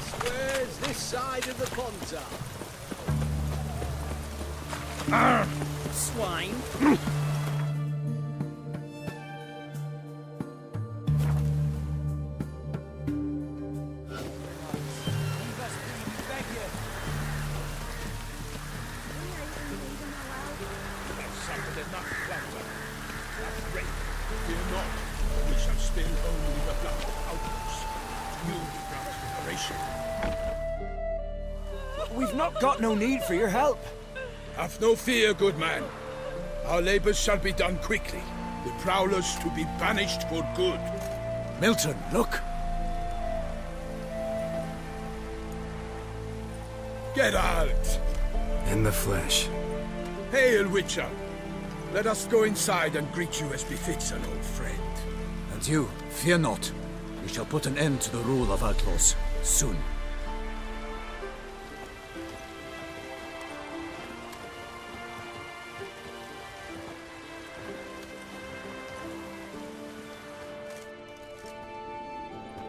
Westwards, this side of the Pontar. Swine. Fear not, we shall spill only the blood of outlaws. You grant liberation. We've not got no need for your help. Have no fear, good man. Our labors shall be done quickly. The prowlers to be banished for good. Milton, look. Geralt! In the flesh. Hail, Witcher! Let us go inside and greet you as befits an old friend. And you, fear not. We shall put an end to the rule of outlaws, soon.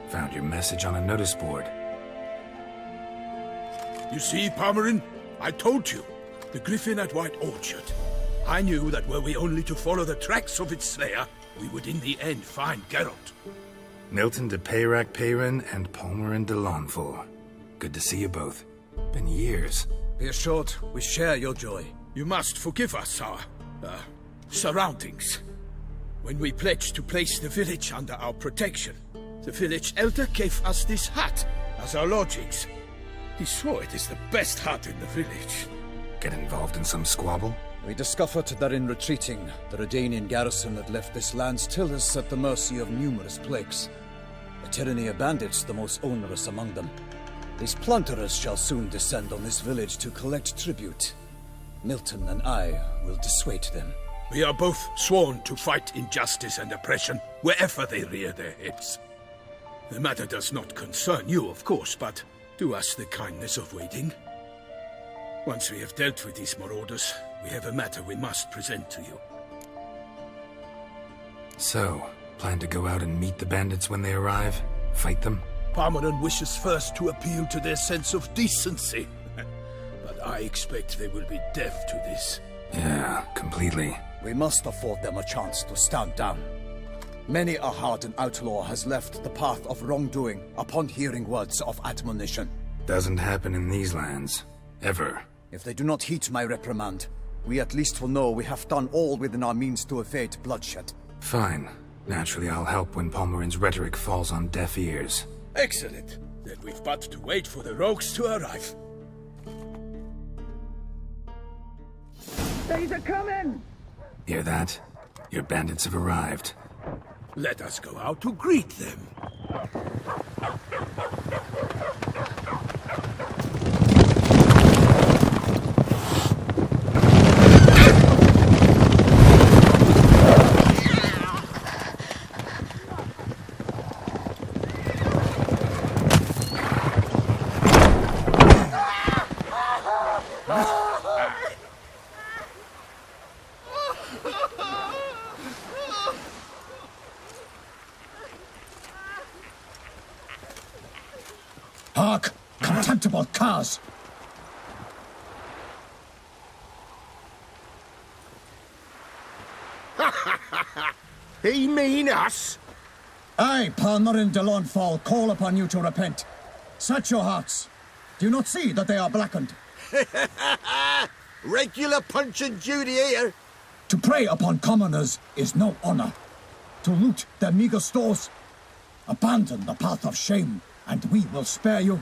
Found your message on a notice board. You see, Palmerin? I told you. The griffin at White Orchard. I knew that were we only to follow the tracks of its slayer, we would in the end find Geralt. Milton de Peyrac Peyrin and Palmerin de Lawnful. Good to see you both. Been years. Be assured, we share your joy. You must forgive us our, surroundings. When we pledged to place the village under our protection, the village elder gave us this hut as our lodgings. He swore it is the best hut in the village. Get involved in some squabble? We discovered that in retreating, the Redanian garrison had left this land's tillers at the mercy of numerous plagues. A tyranny of bandits the most onerous among them. These plunderers shall soon descend on this village to collect tribute. Milton and I will dissuade them. We are both sworn to fight injustice and oppression wherever they rear their heads. The matter does not concern you, of course, but do us the kindness of waiting. Once we have dealt with these marauders, we have a matter we must present to you. So, plan to go out and meet the bandits when they arrive? Fight them? Palmerin wishes first to appeal to their sense of decency. But I expect they will be deaf to this. Yeah, completely. We must afford them a chance to stand down. Many a hardened outlaw has left the path of wrongdoing upon hearing words of admonition. Doesn't happen in these lands. Ever. If they do not heed my reprimand, we at least will know we have done all within our means to evade bloodshed. Fine. Naturally, I'll help when Palmerin's rhetoric falls on deaf ears. Excellent. Then we've but to wait for the rogues to arrive. They's a-coming! Hear that? Your bandits have arrived. Let us go out to greet them. Hark! Contemptible curs! He mean us? I, Palmerin de Lawnfall, call upon you to repent. Set your hearts. Do you not see that they are blackened? Regular punch and duty here. To prey upon commoners is no honor. To loot their meager stores, abandon the path of shame, and we will spare you.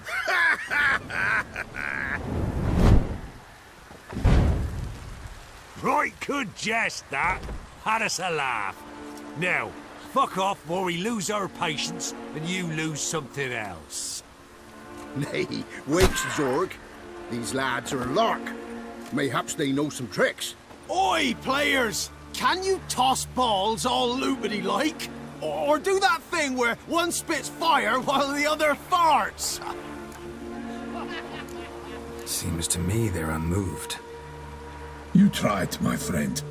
Right good jest, that. Had us a laugh. Now, fuck off before we lose our patience and you lose something else. Nay, wait, Zorg. These lads are a lark. Mayhaps they know some tricks. Oi, players! Can you toss balls all loopity-like? Or do that thing where one spits fire while the other farts? Seems to me they're unmoved. You tried, my friend.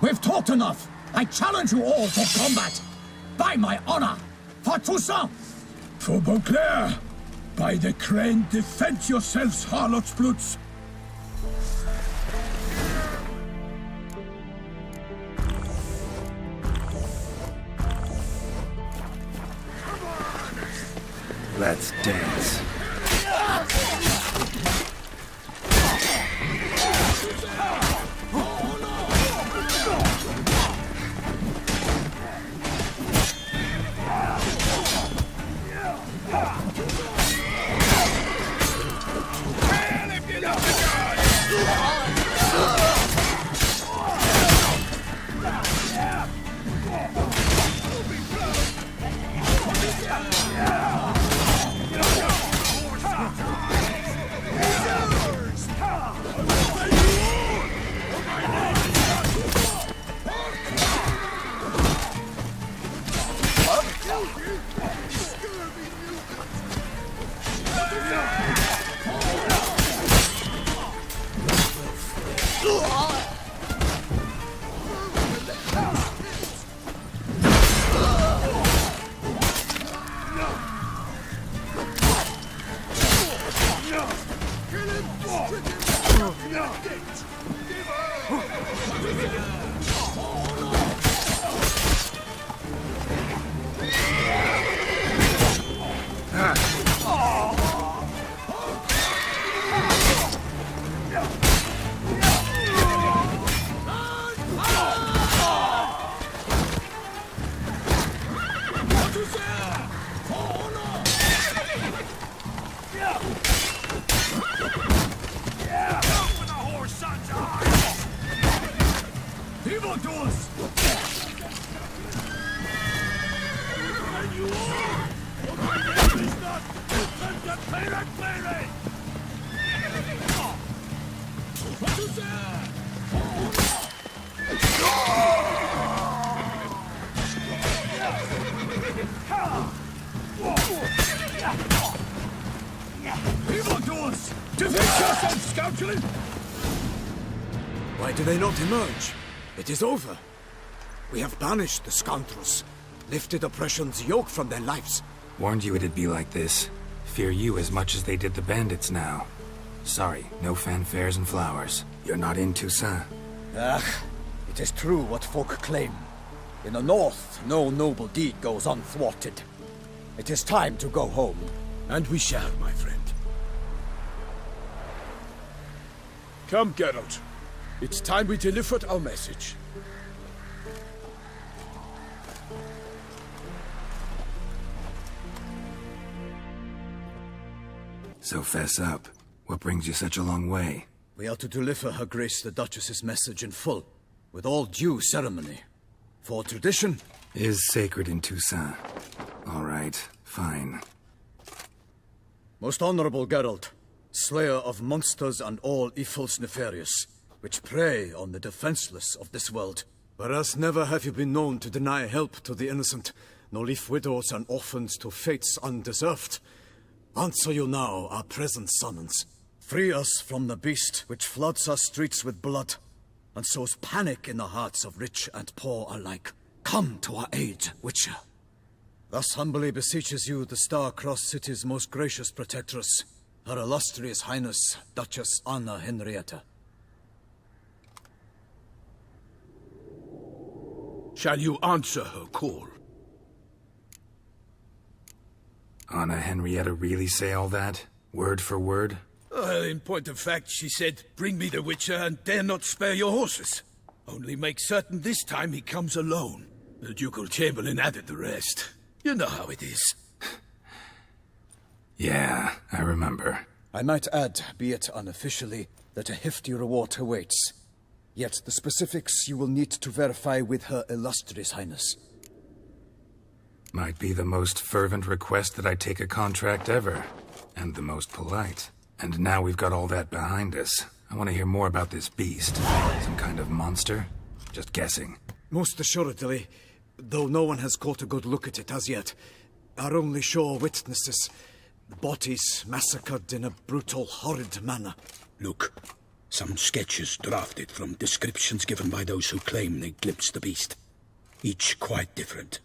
We've talked enough. I challenge you all to combat. By my honor! For Toussaint! For Beauclair! By the crane, defend yourselves, harlots bloods! Let's dance. Why do they not emerge? It is over. We have banished the scoundrels, lifted oppression's yoke from their lives. Warned you it'd be like this. Fear you as much as they did the bandits now. Sorry, no fanfares and flowers. You're not in Toussaint. It is true what folk claim. In the north, no noble deed goes unthwarted. It is time to go home. And we shall, my friend. Come, Geralt. It's time we delivered our message. So fess up. What brings you such a long way? We are to deliver Her Grace the Duchess's message in full, with all due ceremony. For tradition Is sacred in Toussaint. All right, fine. Most honorable Geralt, slayer of monsters and all evils nefarious, which prey on the defenseless of this world. Whereas never have you been known to deny help to the innocent, nor leave widows and orphans to fates undeserved. Answer you now our present summons. Free us from the beast which floods our streets with blood, and sows panic in the hearts of rich and poor alike. Come to our aid, Witcher. Thus humbly beseeches you the Star-Crossed City's most gracious protectress, Her Illustrious Highness, Duchess Anna Henrietta. Shall you answer her call? Anna Henrietta really say all that? Word for word? In point of fact, she said, bring me the Witcher and dare not spare your horses. Only make certain this time he comes alone. The Ducal Chamberlain added the rest. You know how it is. Yeah, I remember. I might add, be it unofficially, that a hefty reward awaits. Yet the specifics you will need to verify with Her Illustrious Highness. Might be the most fervent request that I take a contract ever. And the most polite. And now we've got all that behind us. I want to hear more about this beast. Some kind of monster? Just guessing. Most assuredly, though no one has caught a good look at it as yet. Our only sure witnesses, the bodies massacred in a brutal, horrid manner. Look, some sketches drafted from descriptions given by those who claim they glimpsed the beast. Each quite different.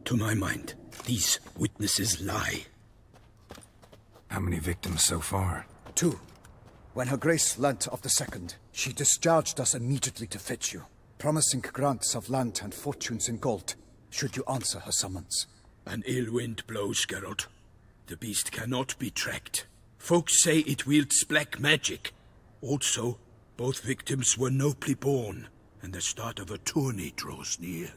To my mind, these witnesses lie. How many victims so far? 2. When Her Grace learnt of the second, she discharged us immediately to fetch you, promising grants of land and fortunes in gold, should you answer her summons. An ill wind blows, Geralt. The beast cannot be tracked. Folks say it wields black magic. Also, both victims were nobly born, and the start of a tourney draws near.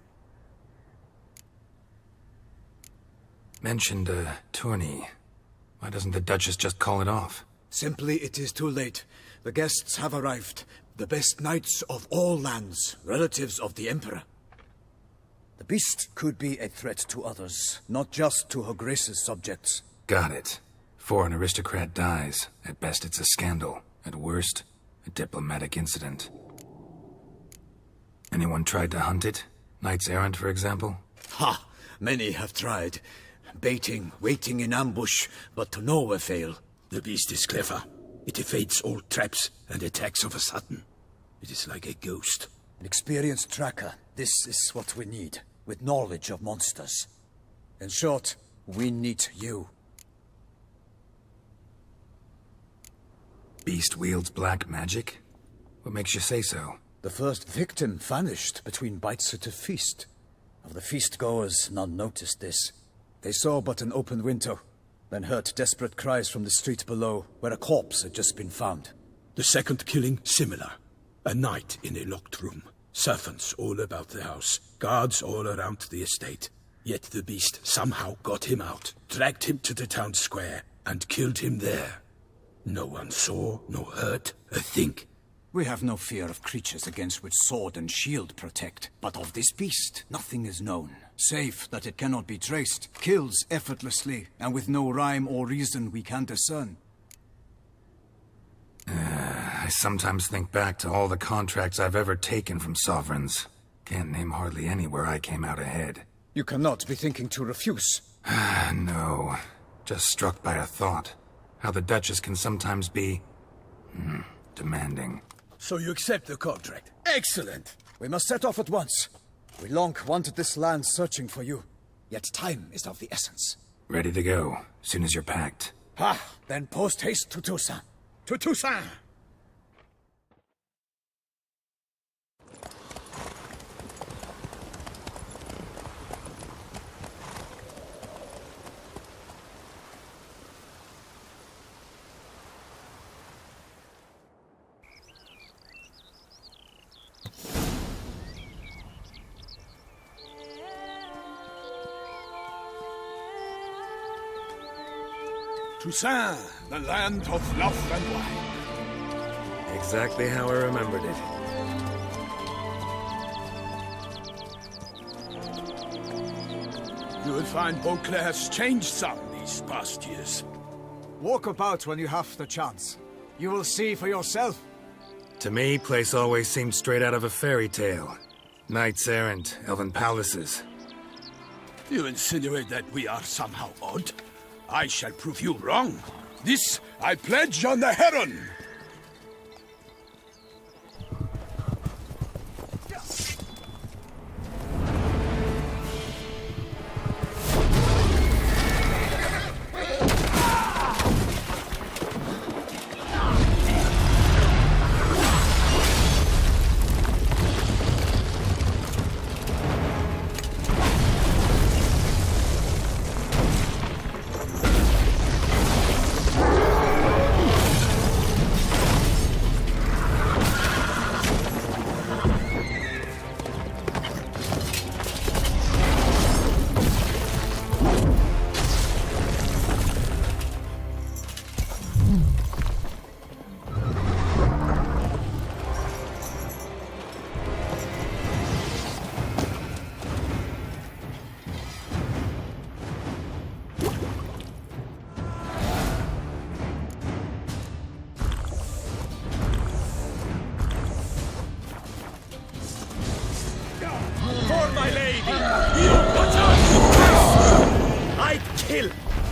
Mentioned a tourney. Why doesn't the Duchess just call it off? Simply, it is too late. The guests have arrived. The best knights of all lands, relatives of the Emperor. The beast could be a threat to others, not just to Her Grace's subjects. Got it. Before an aristocrat dies, at best it's a scandal. At worst, a diplomatic incident. Anyone tried to hunt it? Knights errant, for example? Ha! Many have tried. Baiting, waiting in ambush, but to no avail. The beast is clever. It evades all traps and attacks of a sudden. It is like a ghost. An experienced tracker. This is what we need, with knowledge of monsters. In short, we need you. Beast wields black magic? What makes you say so? The first victim vanished between bites at a feast. Of the feast-goers, none noticed this. They saw but an open window, then heard desperate cries from the street below, where a corpse had just been found. The second killing, similar. A night in a locked room. Servants all about the house. Guards all around the estate. Yet the beast somehow got him out, dragged him to the town square, and killed him there. No one saw, nor heard a thing. We have no fear of creatures against which sword and shield protect. But of this beast, nothing is known. Save that it cannot be traced, kills effortlessly, and with no rhyme or reason we can discern. I sometimes think back to all the contracts I've ever taken from sovereigns. Can't name hardly any where I came out ahead. You cannot be thinking to refuse. No. Just struck by a thought. How the Duchess can sometimes be... demanding. So you accept the contract. Excellent! We must set off at once. We long wanted this land searching for you. Yet time is of the essence. Ready to go, soon as you're packed. Ha! Then post-haste to Toussaint. To Toussaint! Toussaint, the land of love and wine. Exactly how I remembered it. You will find Beauclair's changed some these past years. Walk about when you have the chance. You will see for yourself. To me, place always seemed straight out of a fairy tale. Knights errant, elven palaces. You insinuate that we are somehow odd? I shall prove you wrong. This I pledge on the Heron.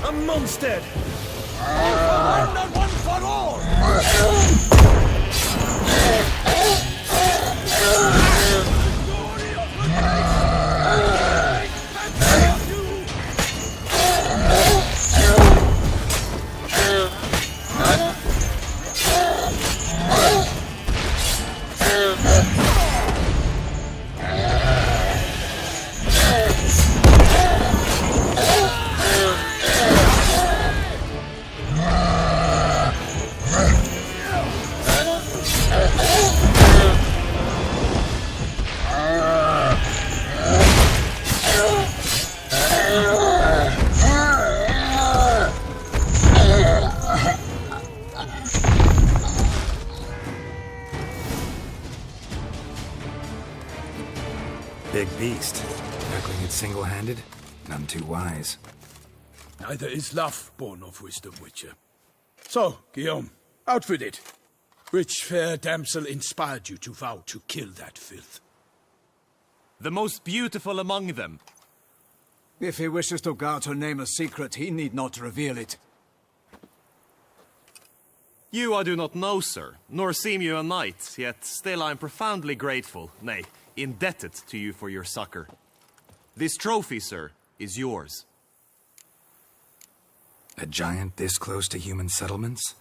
A monster! All for one and one for all! Tackling it single-handed? None too wise. Neither is love born of wisdom, Witcher. So, Guillaume, out with it. Which fair damsel inspired you to vow to kill that filth? The most beautiful among them. If he wishes to guard her name a secret, he need not reveal it. You I do not know, sir, nor seem you a knight, yet still I am profoundly grateful, nay, indebted to you for your succor. This trophy, sir, is yours. A giant this close to human settlements?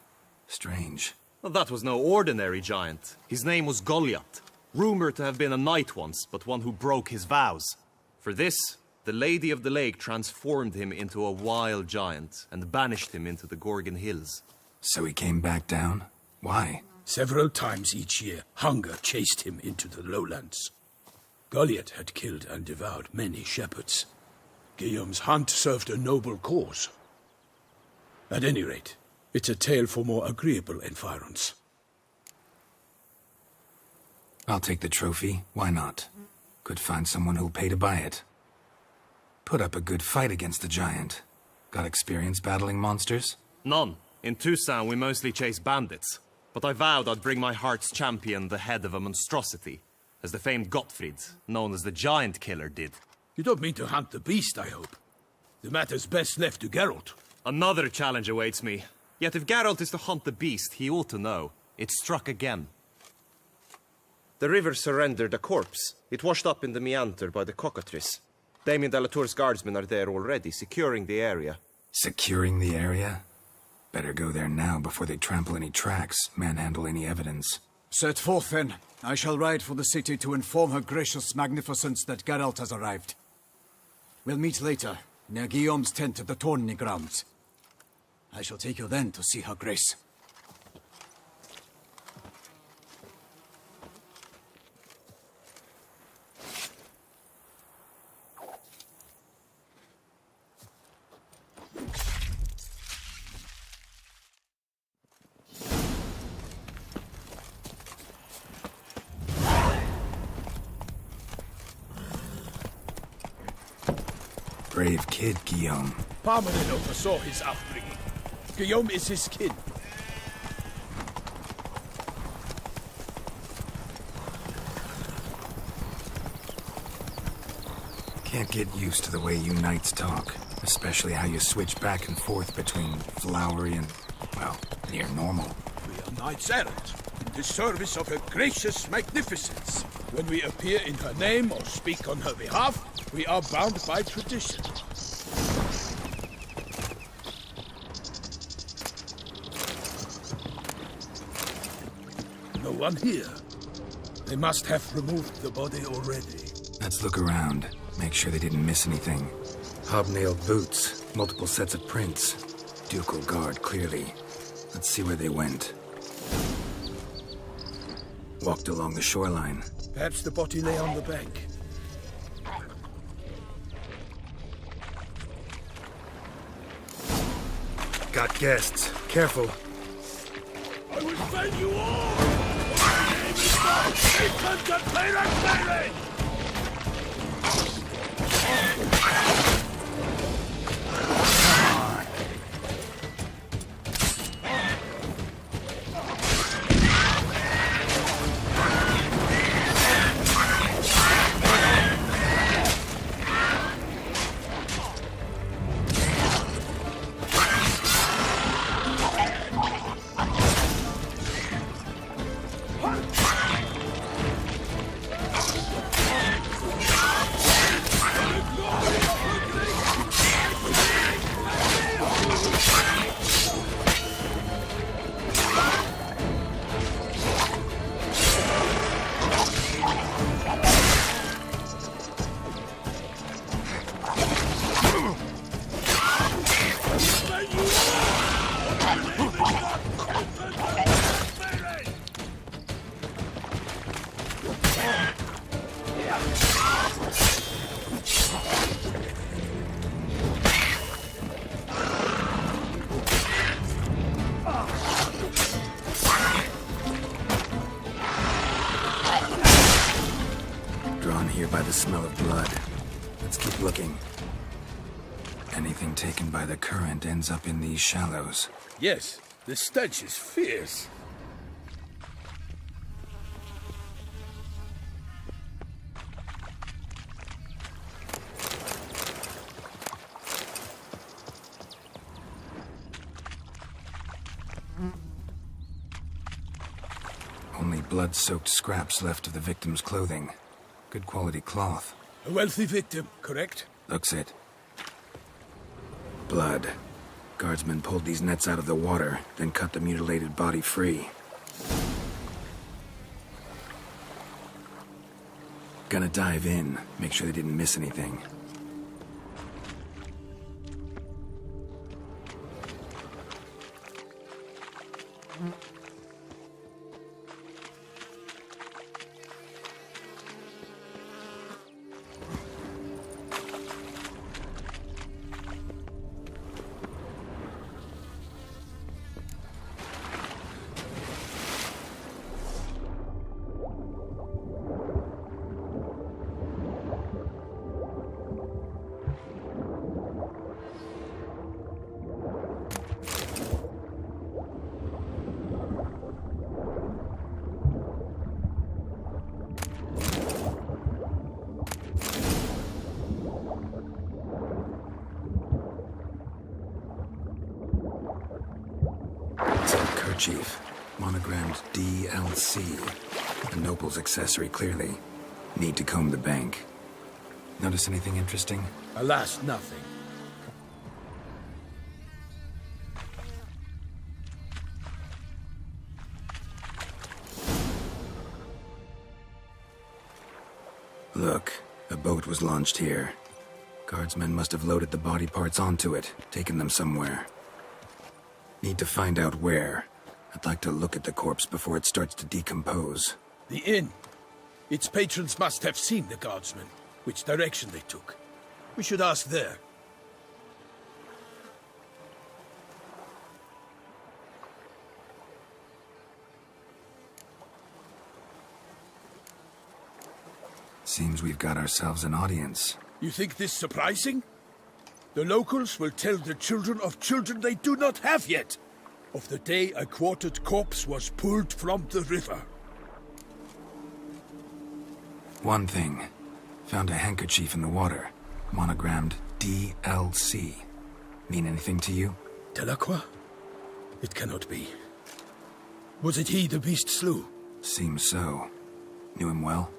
Strange. Well, that was no ordinary giant. His name was Goliath, rumored to have been a knight once, but one who broke his vows. For this, the Lady of the Lake transformed him into a wild giant and banished him into the Gorgon Hills. So he came back down? Why? Several times each year, hunger chased him into the lowlands. Goliath had killed and devoured many shepherds. Guillaume's hunt served a noble cause. At any rate, it's a tale for more agreeable environs. I'll take the trophy. Why not? Could find someone who'll pay to buy it. Put up a good fight against the giant. Got experience battling monsters? None. In Toussaint we mostly chase bandits. But I vowed I'd bring my heart's champion the head of a monstrosity, as the famed Gottfried, known as the Giant Killer, did. You don't mean to hunt the beast, I hope. The matter's best left to Geralt. Another challenge awaits me. Yet if Geralt is to hunt the beast, he ought to know. It struck again. The river surrendered a corpse. It washed up in the meander by the cockatrice. Damien de la Tour's guardsmen are there already, securing the area. Securing the area? Better go there now before they trample any tracks, manhandle any evidence. Set forth, then. I shall ride for the city to inform her gracious magnificence that Geralt has arrived. We'll meet later, near Guillaume's tent at the Tourney grounds. I shall take you then to see her grace. Brave kid, Guillaume. Parmelin oversaw his upbringing. Guillaume is his kin. Can't get used to the way you knights talk. Especially how you switch back and forth between flowery and, well, near normal. We are knights errant, in the service of her gracious magnificence. When we appear in her name or speak on her behalf, we are bound by tradition. No one here. They must have removed the body already. Let's look around. Make sure they didn't miss anything. Hobnailed boots, multiple sets of prints. Ducal guard, clearly. Let's see where they went. Walked along the shoreline. Perhaps the body lay on the bank. Got guests. Careful. I will send you all! My name is not Contemplator. Drawn here by the smell of blood. keep looking. Anything taken by the current ends up in these shallows. Yes, the stench is fierce. Only blood-soaked scraps left of the victim's clothing. Good quality cloth. A wealthy victim, correct? Looks it. Blood. Guardsmen pulled these nets out of the water, then cut the mutilated body free. Gonna dive in, make sure they didn't miss anything. Chief, monogrammed DLC. A noble's accessory, clearly. Need to comb the bank. Notice anything interesting? Alas, nothing. Look, a boat was launched here. Guardsmen must have loaded the body parts onto it, taken them somewhere. Need to find out where. I'd like to look at the corpse before it starts to decompose. The inn. Its patrons must have seen the guardsmen, which direction they took. We should ask there. Seems we've got ourselves an audience. You think this surprising? The locals will tell the children of children they do not have yet, of the day a quartered corpse was pulled from the river. One thing. Found a handkerchief in the water. Monogrammed DLC. Mean anything to you? Delacroix? It cannot be. Was it he the beast slew? Seems so. Knew him well?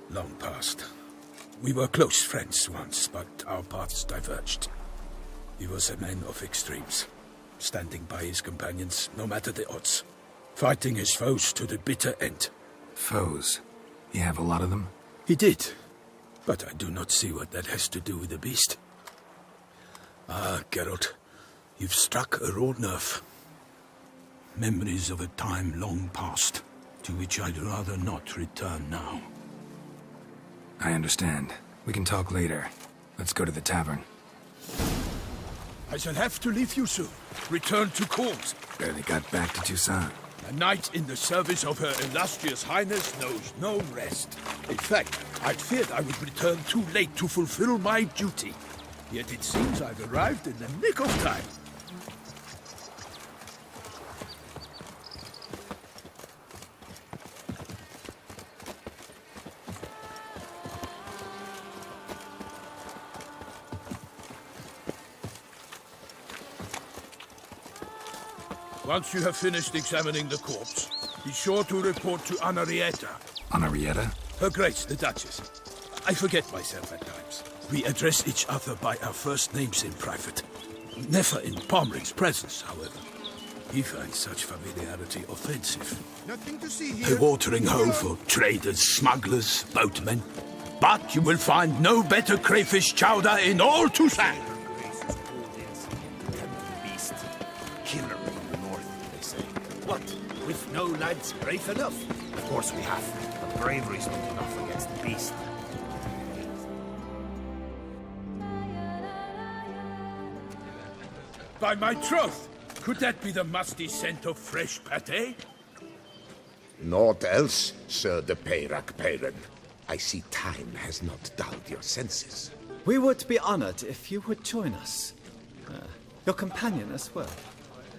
Long past. We were close friends once, but our paths diverged. He was a man of extremes, standing by his companions, no matter the odds. Fighting his foes to the bitter end. Foes? You have a lot of them? He did, but I do not see what that has to do with the beast. Ah, Geralt, you've struck a raw nerve. Memories of a time long past, to which I'd rather not return now. I understand. We can talk later. Let's go to the tavern. I shall have to leave you soon. Return to court. Barely got back to Toussaint. A knight in the service of Her Illustrious Highness knows no rest. In fact, I'd feared I would return too late to fulfill my duty. Yet it seems I've arrived in the nick of time. Once you have finished examining the corpse, be sure to report to Anarietta. Anarietta? Her Grace, the Duchess. I forget myself at times. We address each other by our first names in private. Never in Pomrin's presence, however. He finds such familiarity offensive. Nothing to see here. A watering hole for traders, smugglers, boatmen. But you will find no better crayfish chowder in all Toussaint. Killer from the north, they say. What? With no lads brave enough? Of course we have. But bravery's not enough against the beast. By my troth, could that be the musty scent of fresh pâté? Naught else, Sir de Peyrac Peyran. I see time has not dulled your senses. We would be honored if you would join us. Your companion as well.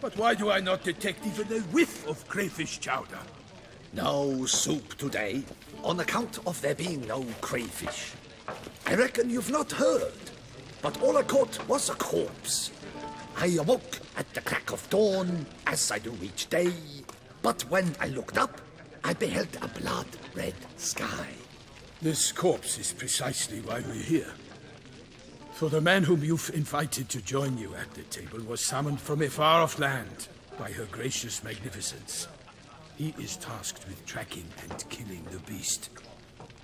But why do I not detect even a whiff of crayfish chowder? No soup today, on account of there being no crayfish. I reckon you've not heard, but all I caught was a corpse. I awoke at the crack of dawn, as I do each day, but when I looked up, I beheld a blood-red sky. This corpse is precisely why we're here. For the man whom you've invited to join you at the table was summoned from a far-off land by her gracious magnificence. He is tasked with tracking and killing the beast.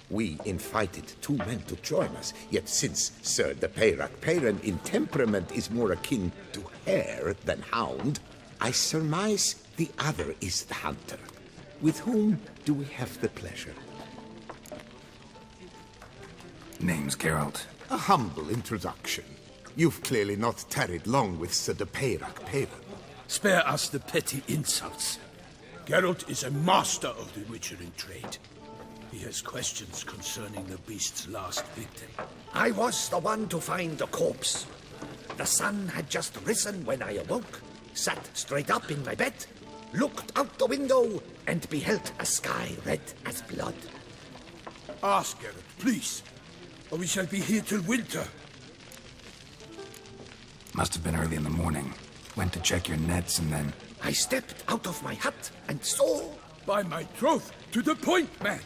We invited 2 men to join us, yet since Sir the Peyrac Peyran in temperament is more akin to hare than hound, I surmise the other is the hunter. With whom do we have the pleasure? Name's Geralt. A humble introduction. You've clearly not tarried long with Sir the Peyrac Peyran. Spare us the petty insults. Geralt is a master of the witchering trade. He has questions concerning the beast's last victim. I was the one to find the corpse. The sun had just risen when I awoke, sat straight up in my bed, looked out the window, and beheld a sky red as blood. Ask Geralt, please, or we shall be here till winter. Must have been early in the morning. Went to check your nets and then... I stepped out of my hut and saw... By my troth, to the point, man!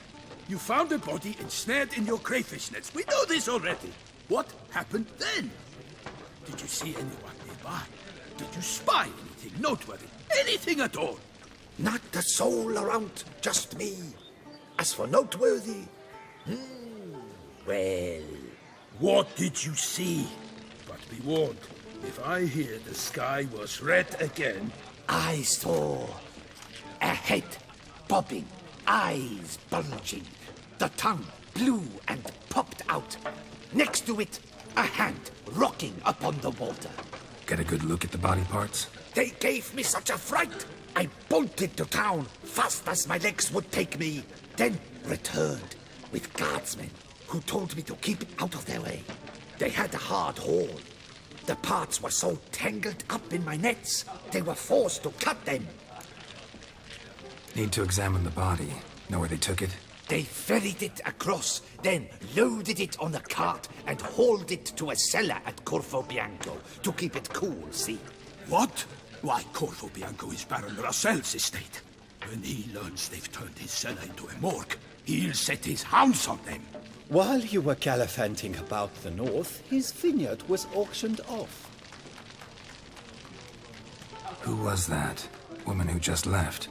You found a body ensnared in your crayfish nets. We know this already. What happened then? Did you see anyone nearby? Did you spy anything noteworthy? Anything at all? Not a soul around, just me. As for noteworthy... well... What did you see? But be warned, if I hear the sky was red again... I saw a head bobbing, eyes bulging, the tongue blew and popped out. Next to it, a hand rocking upon the water. Get a good look at the body parts? They gave me such a fright. I bolted to town fast as my legs would take me, then returned with guardsmen who told me to keep out of their way. They had a hard haul. The parts were so tangled up in my nets, they were forced to cut them. Need to examine the body. Know where they took it? They ferried it across, then loaded it on a cart and hauled it to a cellar at Corvo Bianco to keep it cool, see? What? Why, Corvo Bianco is Baron Russell's estate. When he learns they've turned his cellar into a morgue, he'll set his hounds on them. While you were gallivanting about the north, his vineyard was auctioned off. Who was that? Woman who just left.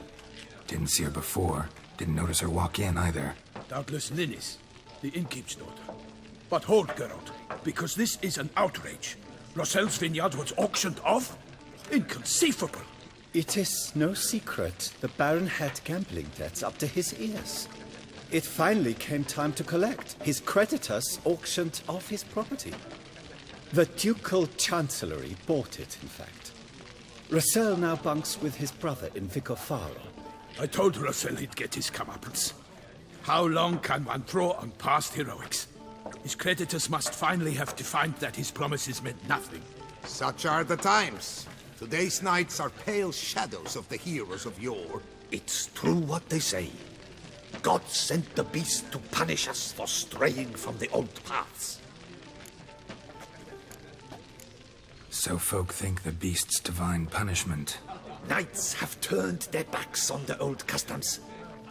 Didn't see her before. Didn't notice her walk in either. Doubtless Linnis, the innkeep's daughter. But hold, Geralt, because this is an outrage. Russell's vineyard was auctioned off? Inconceivable. It is no secret the Baron had gambling debts up to his ears. It finally came time to collect. His creditors auctioned off his property. The Ducal Chancellery bought it, in fact. Russell now bunks with his brother in Vicofaro. I told Russell he'd get his comeuppance. How long can one throw on past heroics? His creditors must finally have defined that his promises meant nothing. Such are the times. Today's knights are pale shadows of the heroes of yore. It's true what they say. God sent the beast to punish us for straying from the old paths. So folk think the beast's divine punishment. Knights have turned their backs on the old customs.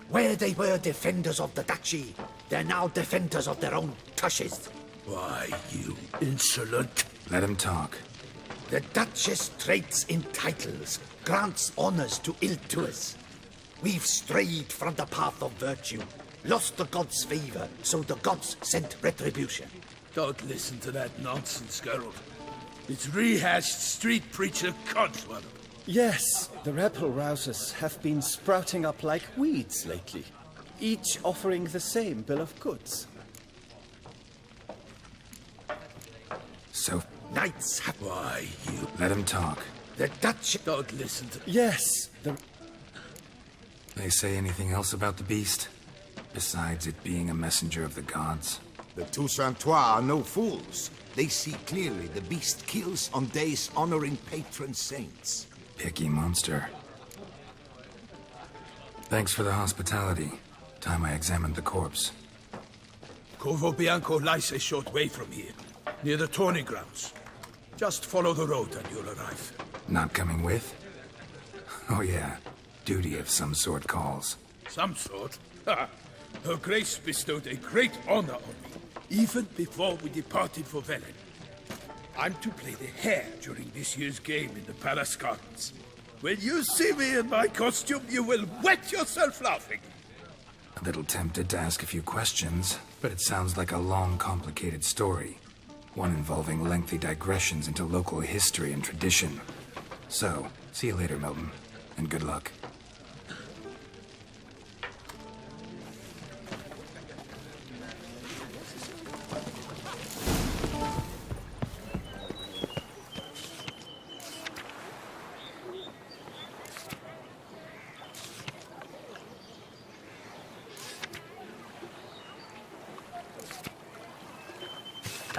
Where they were defenders of the duchy, they're now defenders of their own tushes. Why, you insolent... Let him talk. The Duchess trades in titles, grants honors to ill-doers. We've strayed from the path of virtue, lost the gods' favor, so the gods sent retribution. Don't listen to that nonsense, Geralt. It's rehashed street preacher codswallop. Yes, the rebel rousers have been sprouting up like weeds lately, each offering the same bill of goods. So... Knights have... Why, you... Let him talk. The Dutch... Don't listen to... Yes, They say anything else about the beast? Besides it being a messenger of the gods? The Toussaintois are no fools. They see clearly the beast kills on days honoring patron saints. Picky monster. Thanks for the hospitality. Time I examined the corpse. Corvo Bianco lies a short way from here, near the tourney grounds. Just follow the road and you'll arrive. Not coming with? Oh yeah, duty of some sort calls. Some sort? Ha! Her Grace bestowed a great honor on me, even before we departed for Velen. I'm to play the hare during this year's game in the palace gardens. When you see me in my costume, you will wet yourself laughing. A little tempted to ask a few questions, but it sounds like a long, complicated story. One involving lengthy digressions into local history and tradition. So, see you later, Milton, and good luck.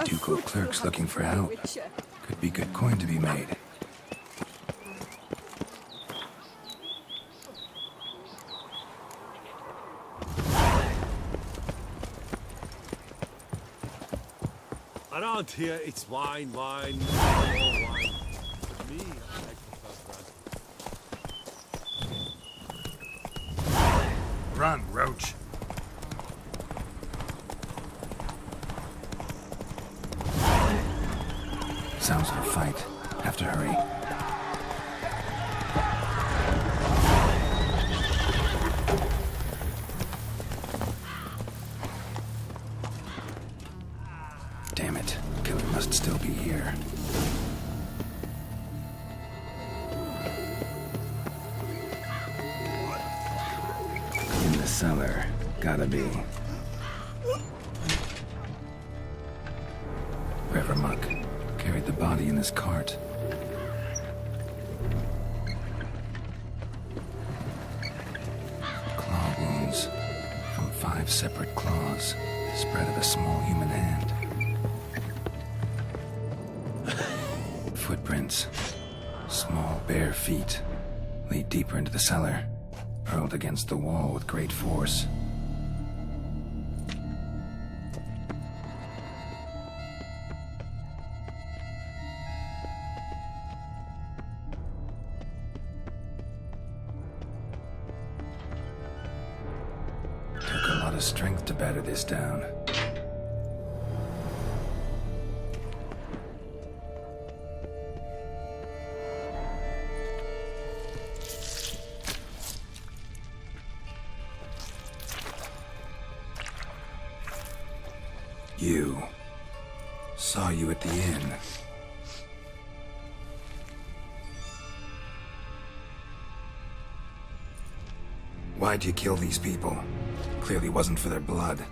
Ducal clerks looking for help. Could be good coin to be made. Around here, it's wine, wine, more wine. Me, I like the first Run, Roach. Sounds like a fight. Have to hurry. Damn it. Killer must still be here. In the cellar. Gotta be. Rever Muck carried the body in his cart. Claw wounds from 5 separate claws, spread of a small human hand. Footprints, small bare feet, lead deeper into the cellar, hurled against the wall with great force. Strength to batter this down. You. Saw you at the inn. Why'd you kill these people? Clearly wasn't for their blood.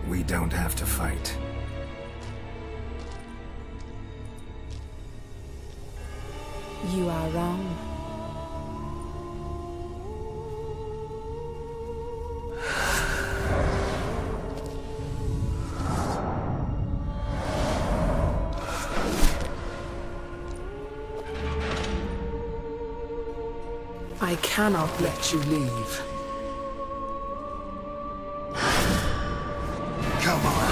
We don't have to fight. You are wrong. I cannot let you leave. Come on.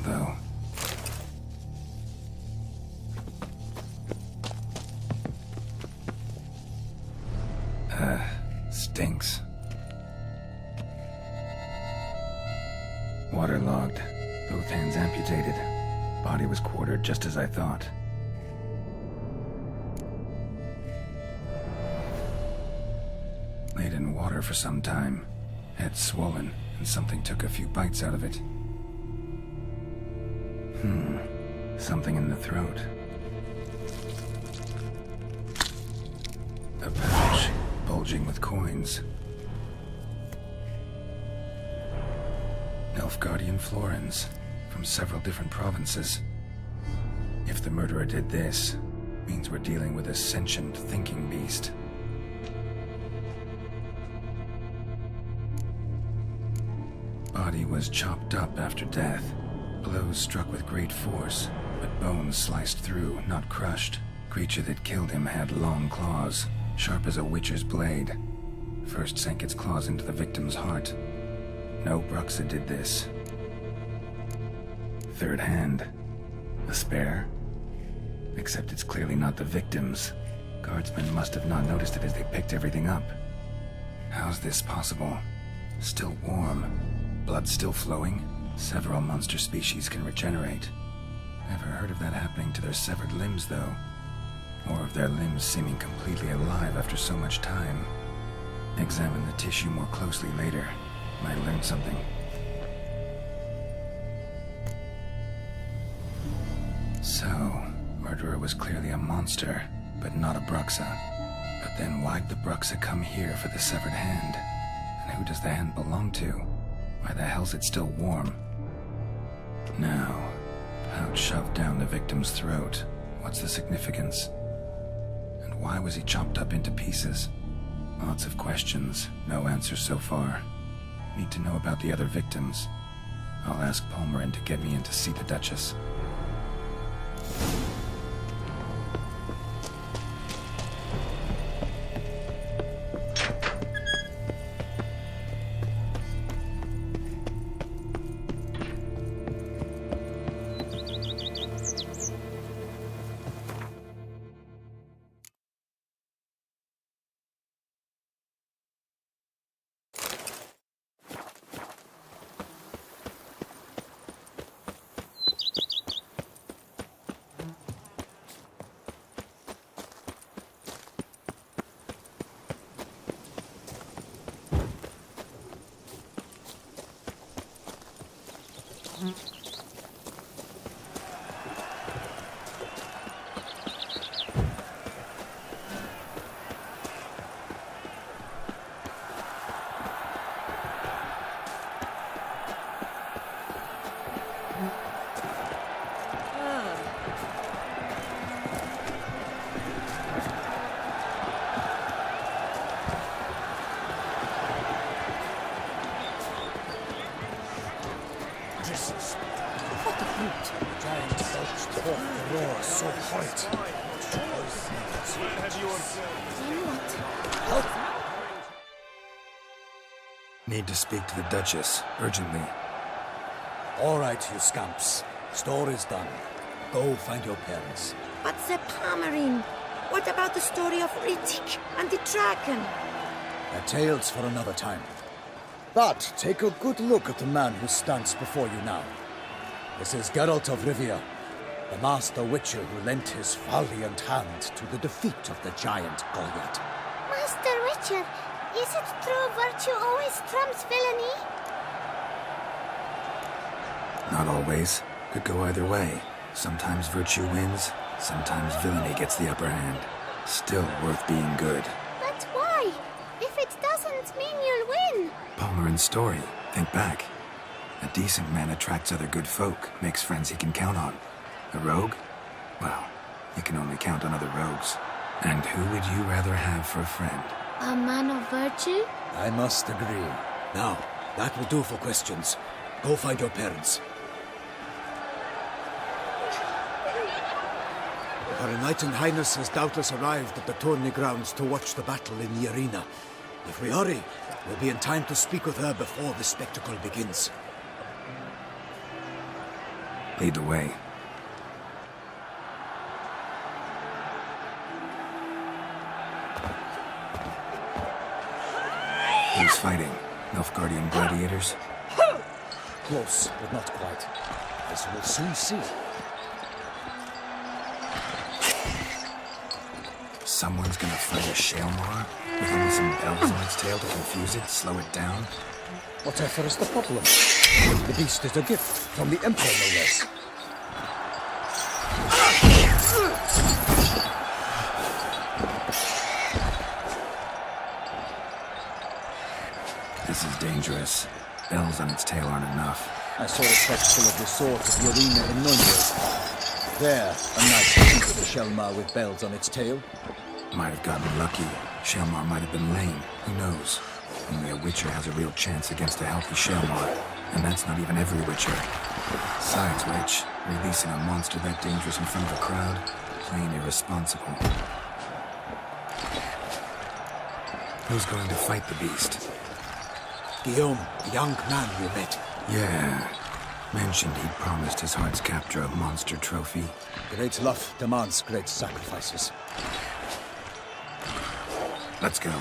though. Stinks. Waterlogged. Both hands amputated. Body was quartered just as I thought. Laid in water for some time. Head swollen, and something took a few bites out of it. Something in the throat. A pouch, bulging with coins. Nilfgaardian florins, from several different provinces. If the murderer did this, means we're dealing with a sentient thinking beast. Body was chopped up after death. Blows struck with great force, but bones sliced through, not crushed. Creature that killed him had long claws, sharp as a witcher's blade. First sank its claws into the victim's heart. No Bruxa did this. Third hand. A spare? Except it's clearly not the victim's. Guardsmen must have not noticed it as they picked everything up. How's this possible? Still warm. Blood still flowing? Several monster species can regenerate. Never heard of that happening to their severed limbs, though. Or of their limbs seeming completely alive after so much time. Examine the tissue more closely later. Might learn something. So, murderer was clearly a monster, but not a Bruxa. But then why'd the Bruxa come here for the severed hand? And who does the hand belong to? Why the hell's it still warm? Now, pouch shoved down the victim's throat. What's the significance? And why was he chopped up into pieces? Lots of questions, no answers so far. Need to know about the other victims. I'll ask Palmerin to get me in to see the Duchess. Need to speak to the Duchess, urgently. All right, you scamps. Store is done. Go find your parents. But Sir Palmerin, what about the story of Riddick and the dragon? They're tales for another time. But take a good look at the man who stands before you now. This is Geralt of Rivia, the master witcher who lent his valiant hand to the defeat of the giant Goliath. Master Witcher, is it true virtue always trumps villainy? Not always. Could go either way. Sometimes virtue wins, sometimes villainy gets the upper hand. Still worth being good. But why? If it doesn't mean you'll win. Palmerin's story. Think back. A decent man attracts other good folk, makes friends he can count on. A rogue? Well, you can only count on other rogues. And who would you rather have for a friend? A man of virtue? I must agree. Now, that will do for questions. Go find your parents. Her Enlightened Highness has doubtless arrived at the tourney grounds to watch the battle in the arena. If we hurry, we'll be in time to speak with her before the spectacle begins. Lead the way. Who's fighting? Nilfgaardian gladiators? Close, but not quite. As we'll soon see. Someone's gonna fight a Shaelmar? With only some bells on its tail to confuse it, slow it down? Whatever is the problem? The beast is a gift from the Emperor, no less. This is dangerous. Bells on its tail aren't enough. I saw a spectacle of the swords of the arena in Wineboys. There, a knight defeated a Shaelmar with bells on its tail. Might have gotten lucky. Shaelmar might have been lame. Who knows? Only a Witcher has a real chance against a healthy Shaelmar. And that's not even every Witcher. Besides which, releasing a monster that dangerous in front of a crowd? Plain irresponsible. Who's going to fight the beast? Guillaume, the young man we met. Yeah. Mentioned he'd promised his heart's captor a monster trophy. Great love demands great sacrifices. Let's go.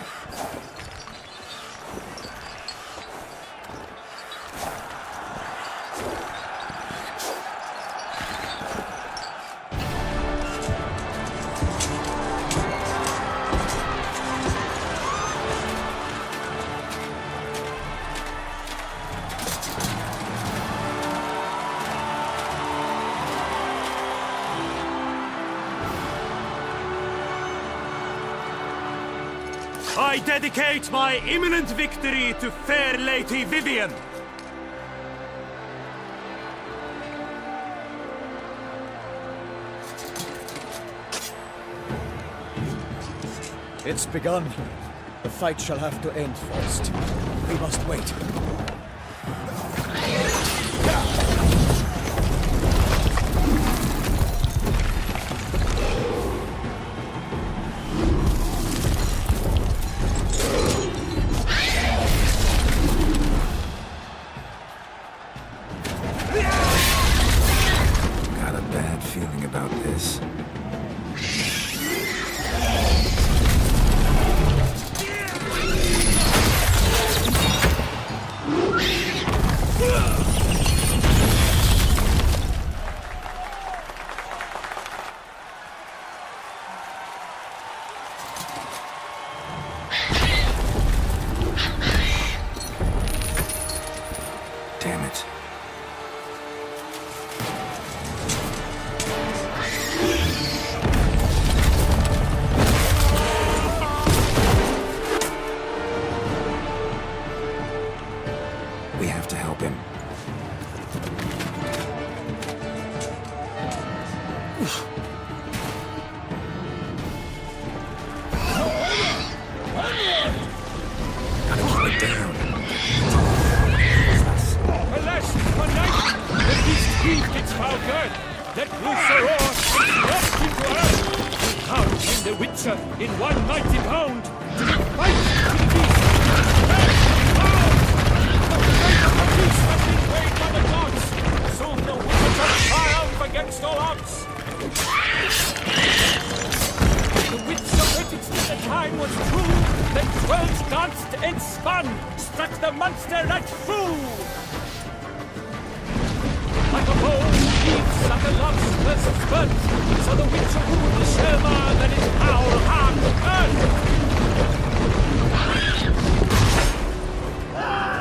I dedicate my imminent victory to fair Lady Vivian. It's begun. The fight shall have to end first. We must wait. Got a bad feeling about this. Damn it. We have to help him. Gotta keep it down. Alas, tonight, the beast heaved its foul girth, let loose a roar, and dropped into earth. Now came the Witcher in one mighty bound, to give fight to the beast. The beast has been weighed by the gods. Soon the Witcher shall triumph against all odds. The Witcher predicted the time was true, then 12 danced and spun, struck the monster right through. Like a bow leaps like a lobster's spurt, so the Witcher ruled the Shaelmar that his power hard to earth.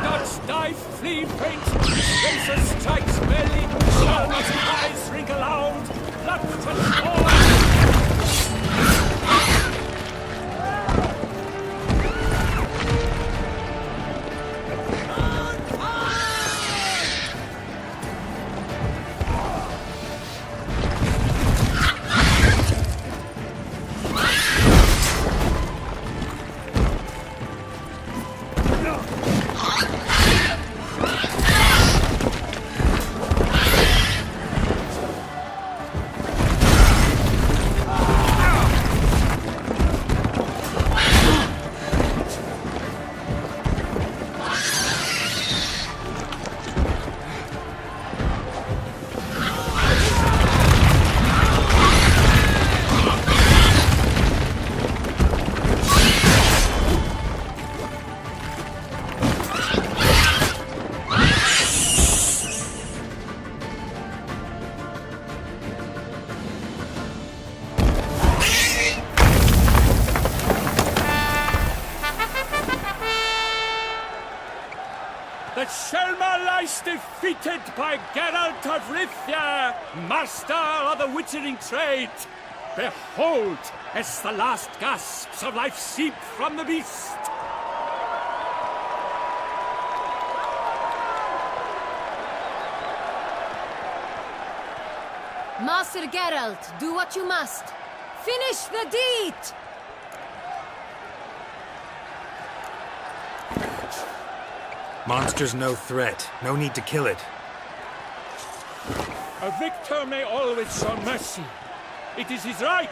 Gods dive, flee, faint, Tracer strikes belly, Shaelmar's eyes ring aloud, blood touch all. by Geralt of Rivia, master of the witchering trade. Behold, as the last gasps of life seep from the beast. Master Geralt, do what you must. Finish the deed! Monster's no threat. No need to kill it. A victor may always show mercy. It is his right.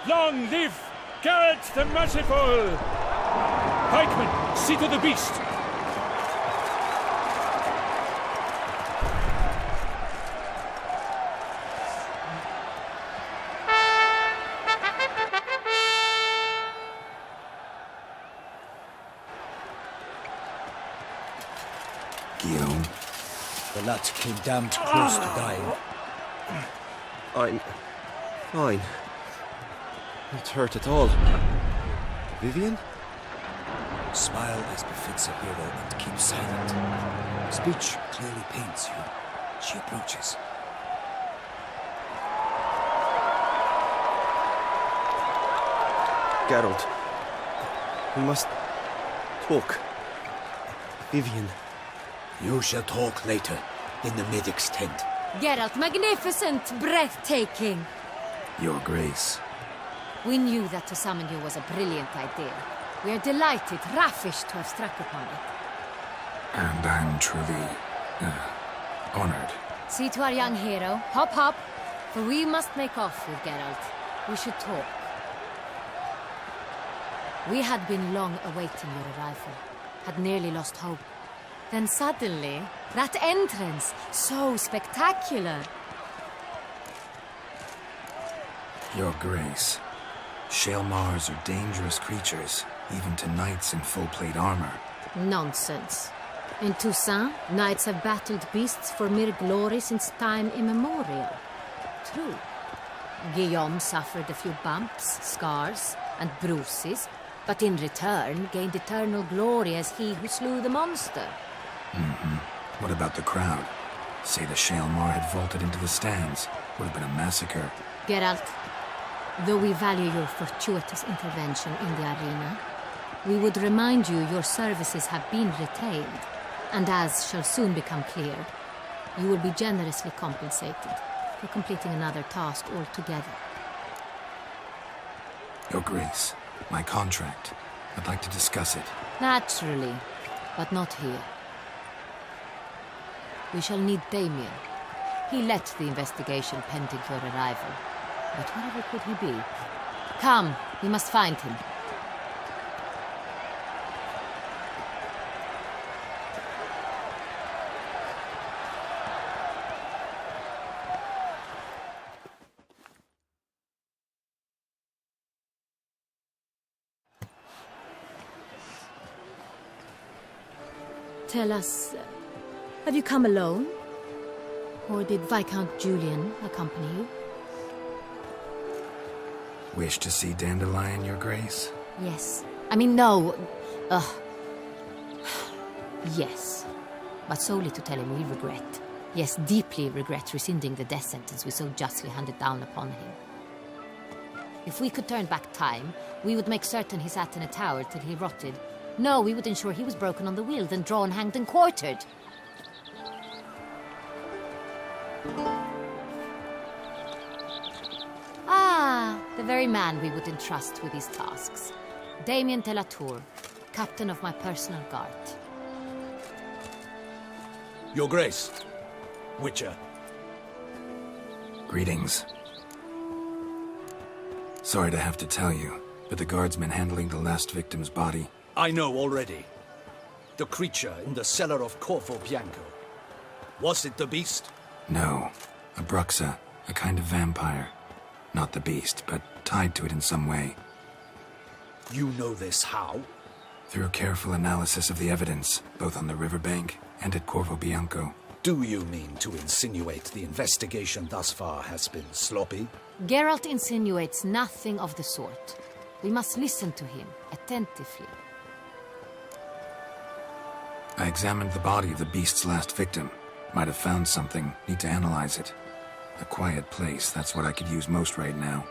Long live Geralt the Merciful! Pikeman, see to the beast. Guillaume. The lad came damned close to dying. I'm fine. Not hurt at all. Vivian? Smile as befits a hero and keep silent. Speech clearly pains you. She approaches. Geralt. We must talk. Vivian. You shall talk later, in the medic's tent. Geralt, magnificent, breathtaking. Your Grace. We knew that to summon you was a brilliant idea. We are delighted, ravished to have struck upon it. And I'm truly, honored. See to our young hero. Hop, hop. For we must make off with Geralt. We should talk. We had been long awaiting your arrival. Had nearly lost hope. Then suddenly, that entrance, so spectacular. Your Grace. Shaelmars are dangerous creatures, even to knights in full-plate armor. Nonsense. In Toussaint, knights have battled beasts for mere glory since time immemorial. True. Guillaume suffered a few bumps, scars, and bruises, but in return gained eternal glory as he who slew the monster. What about the crowd? Say the Shaelmar had vaulted into the stands. Would have been a massacre. Geralt, though we value your fortuitous intervention in the arena, we would remind you your services have been retained, and as shall soon become clear, you will be generously compensated for completing another task altogether. Your Grace, my contract. I'd like to discuss it. Naturally, but not here. We shall need Damien. He led the investigation pending your arrival. But wherever could he be? Come, we must find him. Tell us, have you come alone? Or did Viscount Julian accompany you? Wish to see Dandelion, Your Grace? Yes. I mean, no. Yes. But solely to tell him we regret. Yes, deeply regret rescinding the death sentence we so justly handed down upon him. If we could turn back time, we would make certain he sat in a tower till he rotted. No, we would ensure he was broken on the wheel, then drawn, hanged, and quartered. Ah, the very man we would entrust with these tasks. Damien de la Tour, captain of my personal guard. Your Grace. Witcher. Greetings. Sorry to have to tell you, but the guardsman handling the last victim's body... I know already. The creature in the cellar of Corvo Bianco. Was it the beast? No. A Bruxa, a kind of vampire. Not the beast, but tied to it in some way. You know this how? Through careful analysis of the evidence, both on the riverbank and at Corvo Bianco. Do you mean to insinuate the investigation thus far has been sloppy? Geralt insinuates nothing of the sort. We must listen to him attentively. I examined the body of the beast's last victim. Might have found something. Need to analyze it. A quiet place, that's what I could use most right now.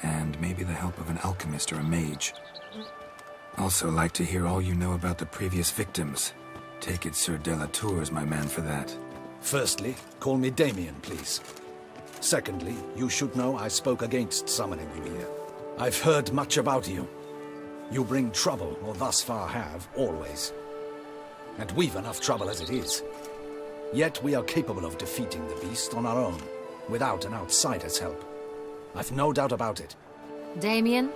And maybe the help of an alchemist or a mage. Also like to hear all you know about the previous victims. Take it Sir Delatour is my man for that. Firstly, call me Damien, please. Secondly, you should know I spoke against summoning you here. I've heard much about you. You bring trouble, or thus far have, always. And we've enough trouble as it is. Yet we are capable of defeating the beast on our own, without an outsider's help. I've no doubt about it. Damien,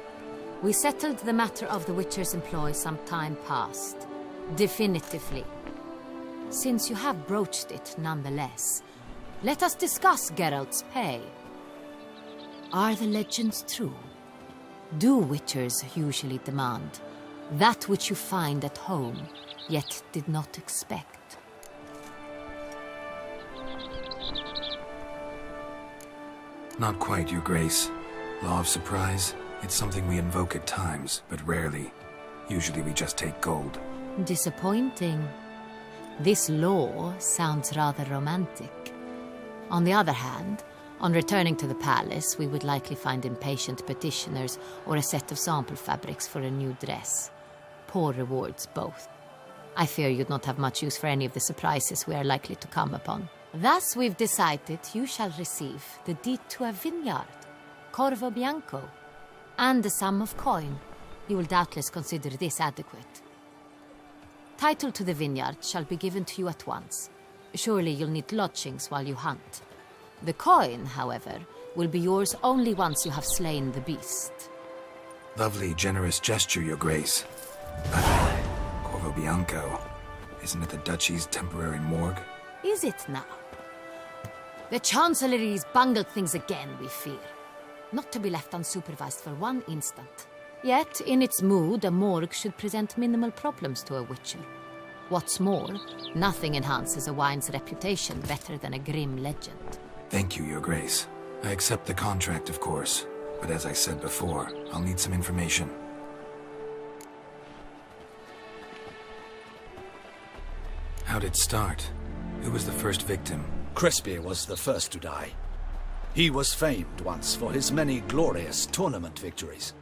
we settled the matter of the Witcher's employ some time past. Definitively. Since you have broached it nonetheless, let us discuss Geralt's pay. Are the legends true? Do Witchers usually demand that which you find at home, yet did not expect? Not quite, Your Grace. Law of surprise, it's something we invoke at times, but rarely. Usually we just take gold. Disappointing. This law sounds rather romantic. On the other hand, on returning to the palace, we would likely find impatient petitioners or a set of sample fabrics for a new dress. Poor rewards, both. I fear you'd not have much use for any of the surprises we are likely to come upon. Thus, we've decided you shall receive the deed to a vineyard, Corvo Bianco, and a sum of coin. You will doubtless consider this adequate. Title to the vineyard shall be given to you at once. Surely you'll need lodgings while you hunt. The coin, however, will be yours only once you have slain the beast. Lovely, generous gesture, Your Grace. But Corvo Bianco, isn't it the Duchy's temporary morgue? Is it now? The Chancellery's bungled things again, we fear. Not to be left unsupervised for one instant. Yet, in its mood, a morgue should present minimal problems to a Witcher. What's more, nothing enhances a wine's reputation better than a grim legend. Thank you, Your Grace. I accept the contract, of course. But as I said before, I'll need some information. How'd it start? Who was the first victim? Crespi was the first to die. He was famed once for his many glorious tournament victories.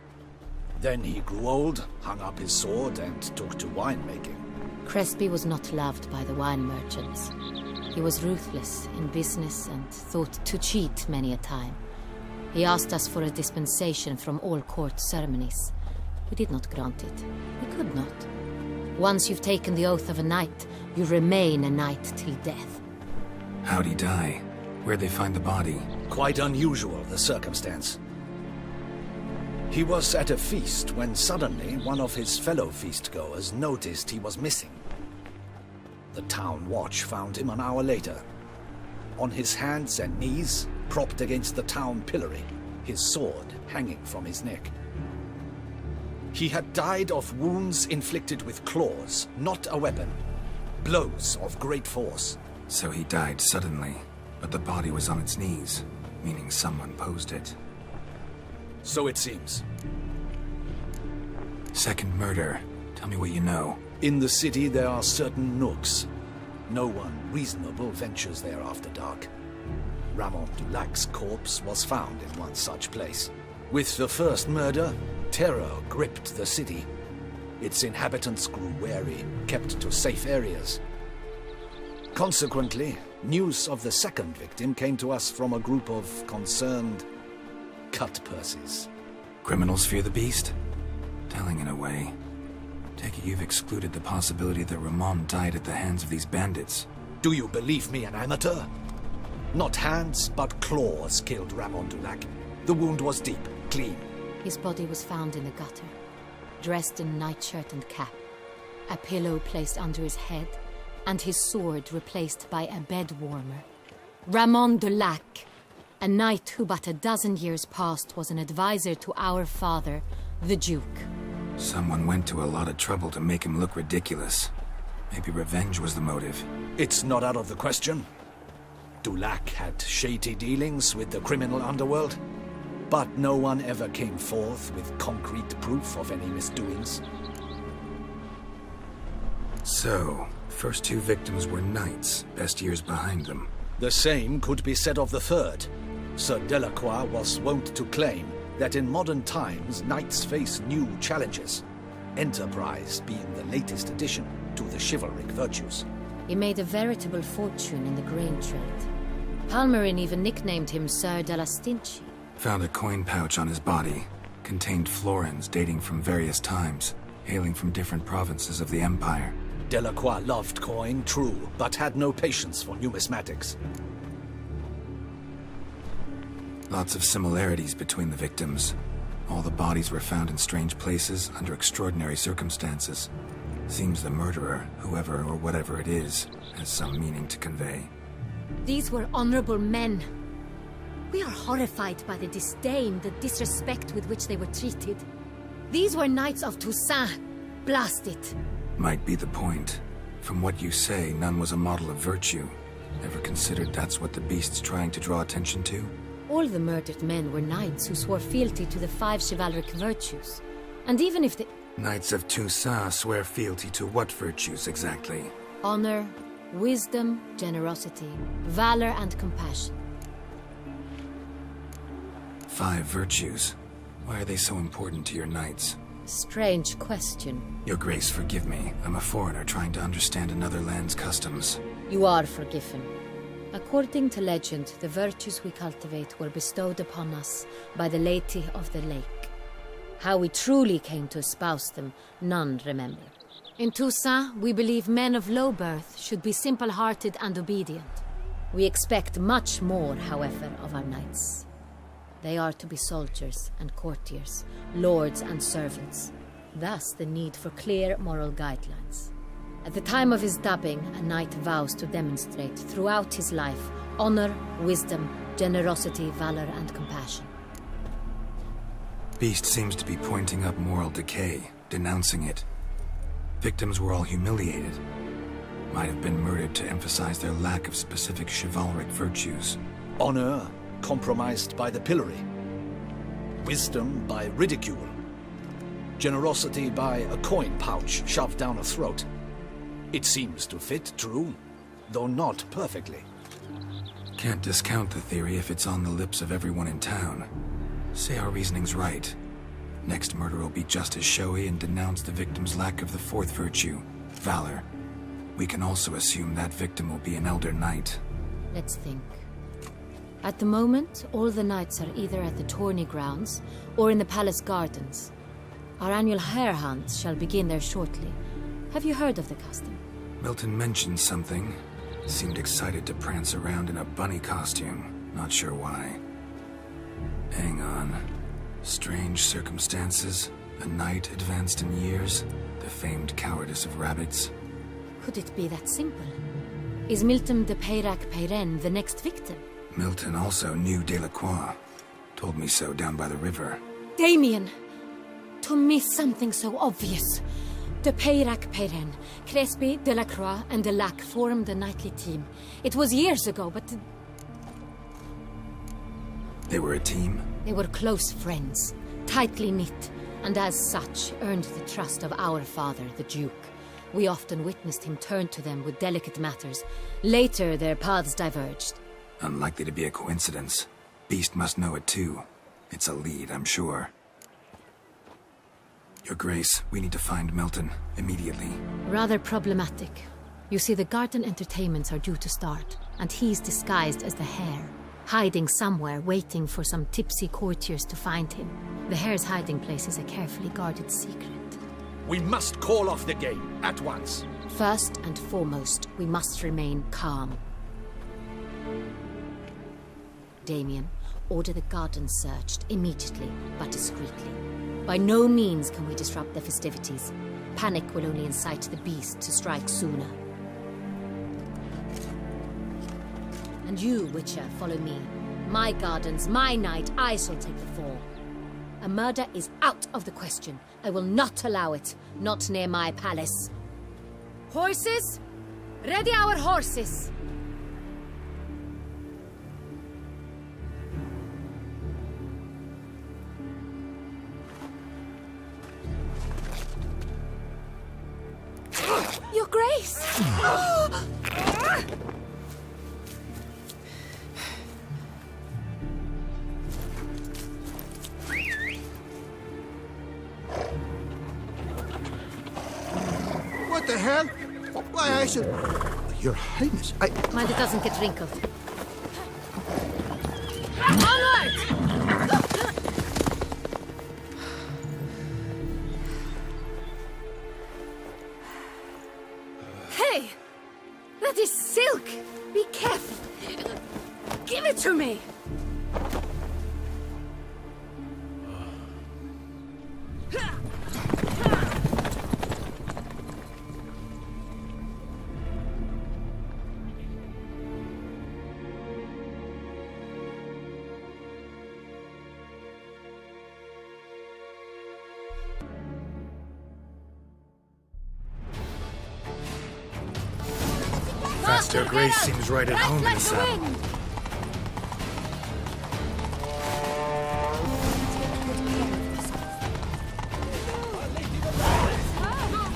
Then he grew old, hung up his sword, and took to winemaking. Crespi was not loved by the wine merchants. He was ruthless in business and thought to cheat many a time. He asked us for a dispensation from all court ceremonies. We did not grant it. We could not. Once you've taken the oath of a knight, you remain a knight till death. How'd he die? Where'd they find the body? Quite unusual, the circumstance. He was at a feast when suddenly one of his fellow feastgoers noticed he was missing. The town watch found him an hour later. On his hands and knees, propped against the town pillory, his sword hanging from his neck. He had died of wounds inflicted with claws, not a weapon. Blows of great force. So he died suddenly, but the body was on its knees, meaning someone posed it. So it seems. Second murder. Tell me what you know. In the city there are certain nooks. No one reasonable ventures there after dark. Ramon Dulac's corpse was found in one such place. With the first murder, terror gripped the city. Its inhabitants grew wary, kept to safe areas. Consequently, news of the second victim came to us from a group of concerned cut-purses. Criminals fear the beast? Telling in a way. Take it you've excluded the possibility that Ramon died at the hands of these bandits. Do you believe me an amateur? Not hands, but claws killed Ramon Dulac. The wound was deep, clean. His body was found in the gutter, dressed in nightshirt and cap, a pillow placed under his head, and his sword replaced by a bed warmer. Ramon Dulac, a knight who but a dozen years past was an advisor to our father, the Duke. Someone went to a lot of trouble to make him look ridiculous. Maybe revenge was the motive. It's not out of the question. Dulac had shady dealings with the criminal underworld, but no one ever came forth with concrete proof of any misdoings. So, first two victims were knights, best years behind them. The same could be said of the third. Sir Delacroix was wont to claim that in modern times knights face new challenges, enterprise being the latest addition to the chivalric virtues. He made a veritable fortune in the grain trade. Palmerin even nicknamed him Sir de la Stinchi. Found a coin pouch on his body. Contained florins dating from various times, hailing from different provinces of the Empire. Delacroix loved coin, true, but had no patience for numismatics. Lots of similarities between the victims. All the bodies were found in strange places under extraordinary circumstances. Seems the murderer, whoever or whatever it is, has some meaning to convey. These were honorable men. We are horrified by the disdain, the disrespect with which they were treated. These were knights of Toussaint. Blast it. Might be the point. From what you say, none was a model of virtue. Ever considered that's what the beast's trying to draw attention to? All the murdered men were knights who swore fealty to the 5 chivalric virtues. And even if the... Knights of Toussaint swear fealty to what virtues exactly? Honor, wisdom, generosity, valor, and compassion. 5 virtues. Why are they so important to your knights? Strange question. Your Grace, forgive me. I'm a foreigner trying to understand another land's customs. You are forgiven. According to legend, the virtues we cultivate were bestowed upon us by the Lady of the Lake. How we truly came to espouse them, none remember. In Toussaint, we believe men of low birth should be simple-hearted and obedient. We expect much more, however, of our knights. They are to be soldiers and courtiers, lords and servants. Thus the need for clear moral guidelines. At the time of his dubbing, a knight vows to demonstrate throughout his life honor, wisdom, generosity, valor, and compassion. Beast seems to be pointing up moral decay, denouncing it. Victims were all humiliated. Might have been murdered to emphasize their lack of specific chivalric virtues. Honor compromised by the pillory. Wisdom by ridicule. Generosity by a coin pouch shoved down a throat. It seems to fit, true, though not perfectly. Can't discount the theory if it's on the lips of everyone in town. Say our reasoning's right. Next murder will be just as showy and denounce the victim's lack of the 4th virtue, valor. We can also assume that victim will be an elder knight. Let's think. At the moment, all the knights are either at the tourney grounds or in the palace gardens. Our annual hare hunt shall begin there shortly. Have you heard of the custom? Milton mentioned something. Seemed excited to prance around in a bunny costume. Not sure why. Hang on. Strange circumstances. A knight advanced in years. The famed cowardice of rabbits. Could it be that simple? Is Milton de Peyrac-Peyren the next victim? Milton also knew Delacroix. Told me so down by the river. Damien! To miss something so obvious. De Peyrac-Peyren, Crespi, Delacroix, and Delac formed a knightly team. It was years ago, but... They were a team? They were close friends, tightly knit, and as such earned the trust of our father, the Duke. We often witnessed him turn to them with delicate matters. Later, their paths diverged. Unlikely to be a coincidence. Beast must know it too. It's a lead, I'm sure. Your Grace, we need to find Milton, immediately. Rather problematic. You see, the garden entertainments are due to start, and he's disguised as the hare, hiding somewhere, waiting for some tipsy courtiers to find him. The hare's hiding place is a carefully guarded secret. We must call off the game, at once. First and foremost, we must remain calm. Damien, order the garden searched immediately, but discreetly. By no means can we disrupt the festivities. Panic will only incite the beast to strike sooner. And you, Witcher, follow me. My gardens, my night, I shall take the fall. A murder is out of the question. I will not allow it. Not near my palace. Horses? Ready our horses! You Grace! What the hell? Why, I should... Your Highness, I... Mind it doesn't get wrinkled. Onward! Hey! That is silk! Be careful! Give it to me! Faster Grace seems right at home in the saddle.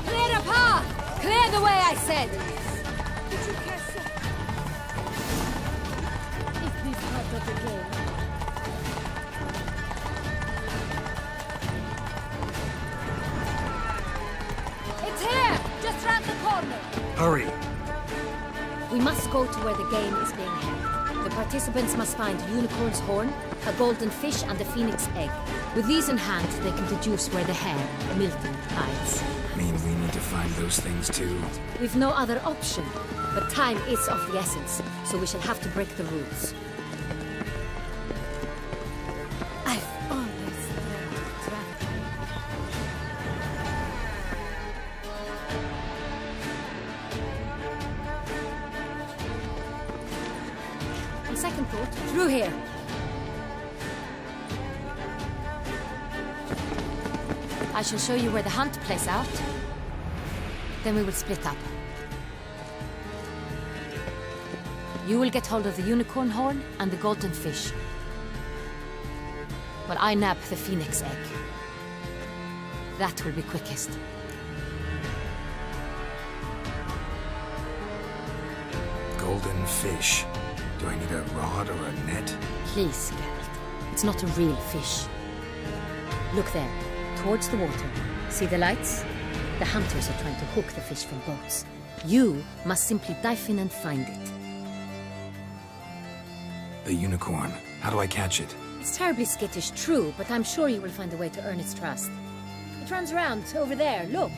Clear the path! Clear the way, I said! Is this part of the game? It's here! Just round the corner! Hurry! We must go to where the game is being held. The participants must find a unicorn's horn, a golden fish, and a phoenix egg. With these in hand, they can deduce where the hare, Milton, hides. Means we need to find those things too. We've no other option, but time is of the essence, so we shall have to break the rules. I've always dreamt of traveling. On second thought, through here. I shall show you where the hunt plays out. Then we will split up. You will get hold of the unicorn horn and the golden fish, while I nab the phoenix egg. That will be quickest. Golden fish. Do I need a rod or a net? Please, Geralt. It's not a real fish. Look there, towards the water. See the lights? The hunters are trying to hook the fish from boats. You must simply dive in and find it. The unicorn. How do I catch it? It's terribly skittish, true, but I'm sure you will find a way to earn its trust. It runs around, over there, look.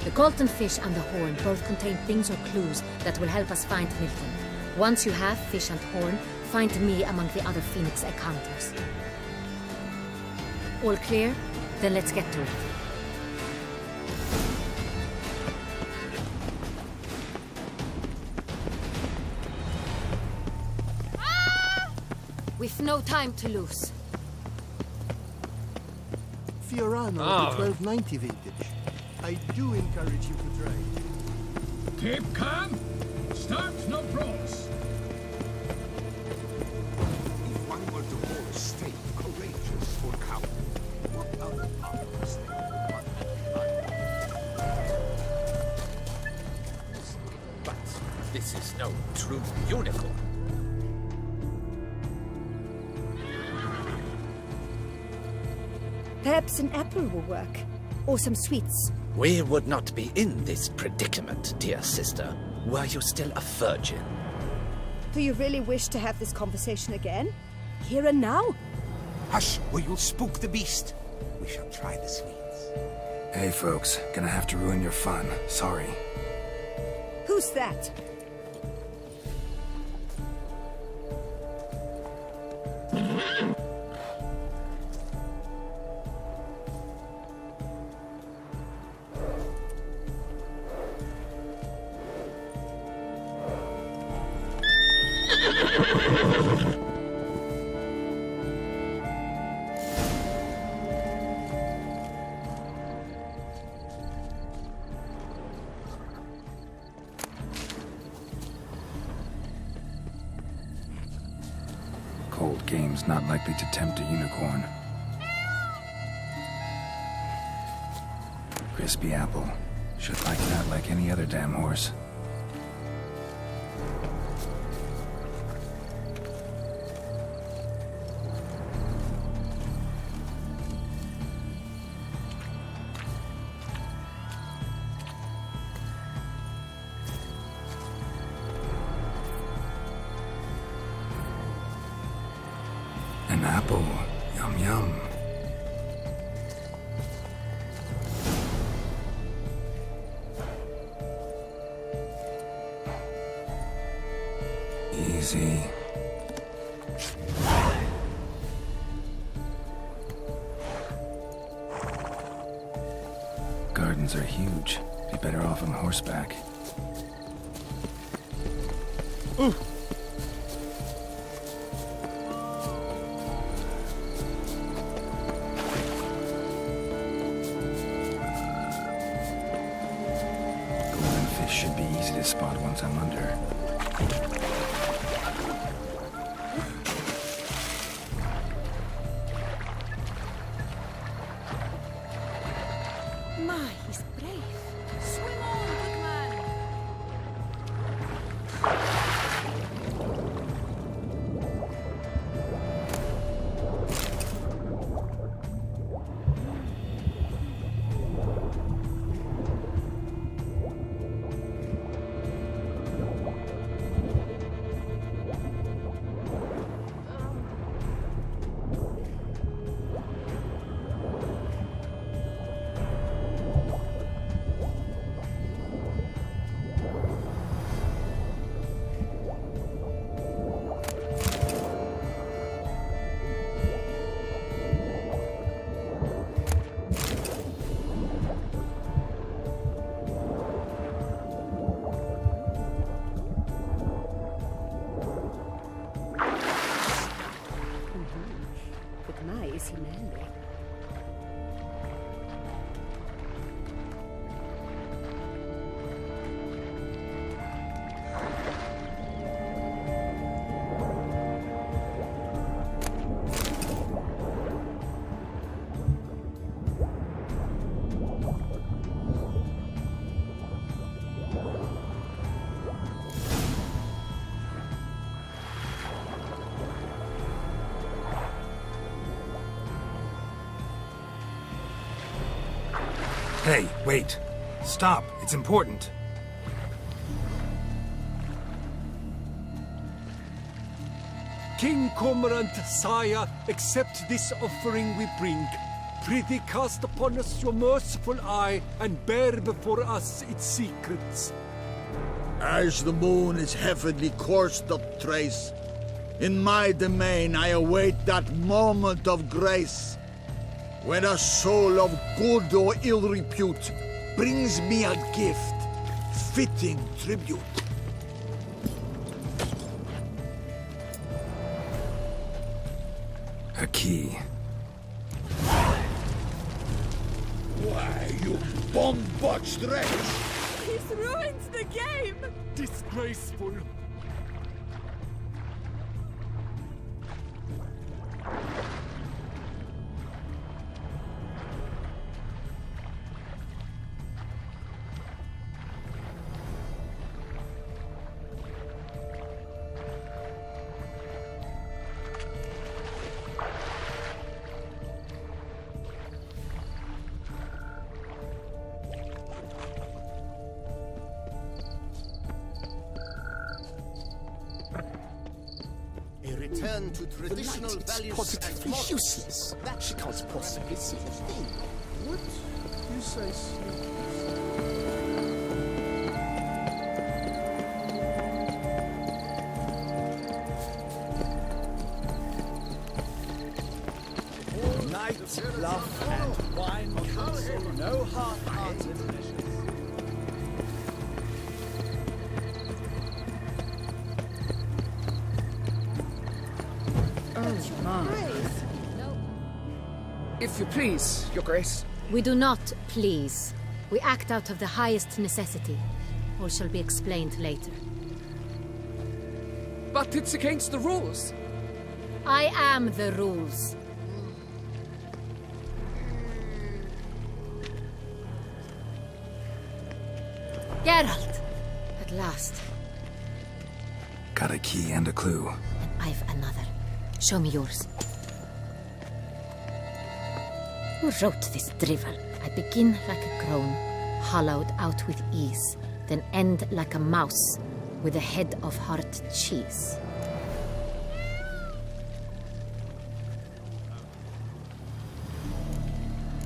The golden fish and the horn both contain things or clues that will help us find Milton. Once you have fish and horn, find me among the other phoenix egg hunters. All clear? Then let's get to it. We've no time to lose. Fiorano of the 1290 vintage. I do encourage you to try. Keep calm. Start no brawls. If one were to hold a state courageous or coward, what other part of the state would one have? But this is no true unicorn. Perhaps an apple will work. Or some sweets. We would not be in this predicament, dear sister, were you still a virgin. Do you really wish to have this conversation again? Here and now? Hush, or you'll spook the beast. We shall try the sweets. Hey folks, gonna have to ruin your fun. Sorry. Who's that? Cold game's not likely to tempt a unicorn. Crispy apple. Should like that like any other damn horse. An apple. Yum yum. Easy. Gardens are huge. Be better off on horseback. Ooh. Golden fish should be easy to spot once I'm under. My, he's brave. Swim on, good man. But my, is he manly? Hey, wait. Stop. It's important. King Cormorant, sire, accept this offering we bring. Prithee cast upon us your merciful eye, and bear before us its secrets. As the moon is heavily coursed up trace, in my domain I await that moment of grace, when a soul of good or ill repute brings me a gift, fitting tribute. A key. Why, you bomb-botched wretch! He's ruined the game! Disgraceful. Return to traditional values Positively and useless. She can't possibly see a thing. What? You say Night, love, and wine counsel no half-hearted measures. Oh, my. If you please, Your Grace. We do not please. We act out of the highest necessity. All shall be explained later. But it's against the rules. I am the rules. Geralt! At last. Got a key and a clue. And I've another. Show me yours. Who wrote this drivel? I begin like a crone, hollowed out with ease, then end like a mouse, with a head of hard cheese.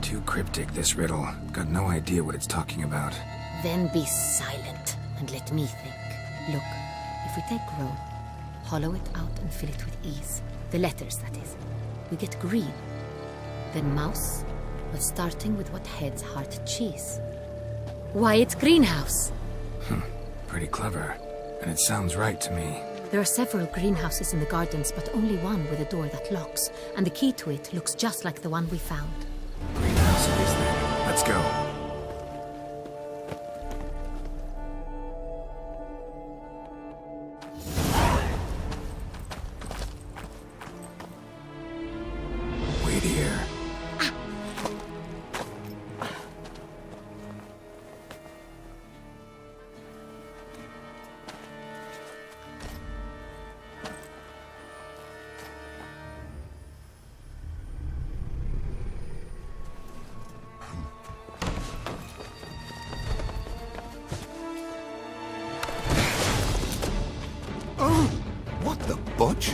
Too cryptic, this riddle. Got no idea what it's talking about. Then be silent and let me think. Look, if we take Rome, hollow it out and fill it with ease, the letters, that is, we get green. Then mouse, but starting with what heads hard cheese. Why, it's greenhouse! Pretty clever. And it sounds right to me. There are several greenhouses in the gardens, but only one with a door that locks, and the key to it looks just like the one we found. Greenhouse it is then. Let's go. Wait here. What the butch?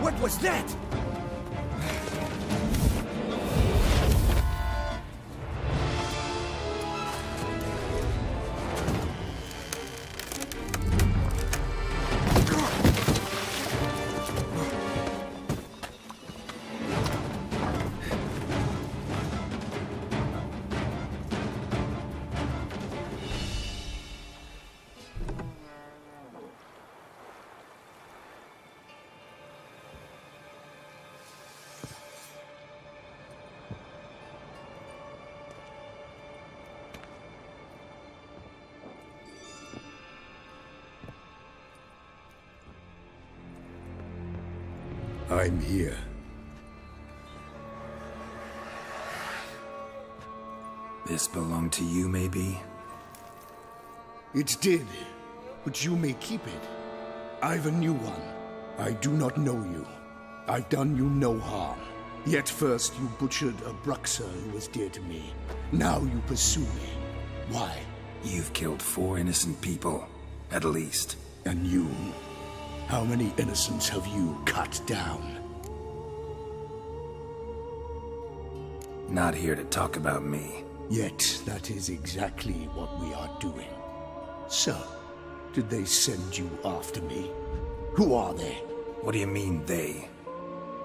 What was that? I'm here. This belonged to you, maybe? It did, but you may keep it. I've a new one. I do not know you. I've done you no harm. Yet first you butchered a Bruxer who was dear to me. Now you pursue me. Why? You've killed 4 innocent people, at least. And you? How many innocents have you cut down? Not here to talk about me. Yet that is exactly what we are doing. So, did they send you after me? Who are they? What do you mean, they?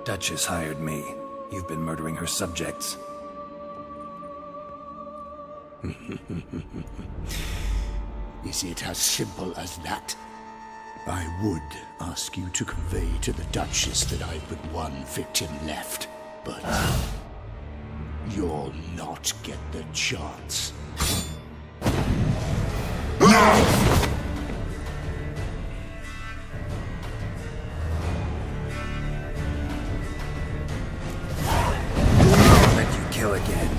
Duchess hired me. You've been murdering her subjects. Is it as simple as that? I would ask you to convey to the Duchess that I've but one victim left, but you'll not get the chance. Let you kill again.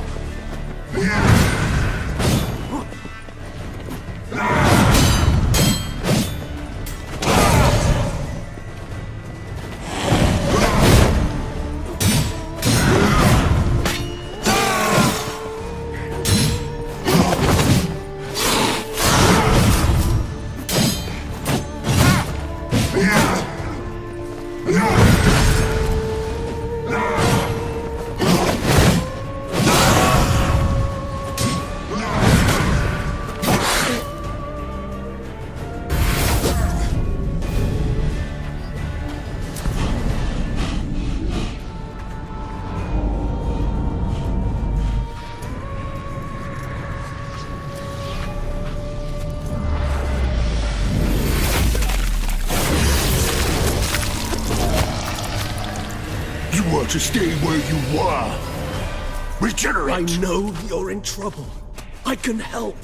To stay where you were. Regenerate! I know you're in trouble. I can help.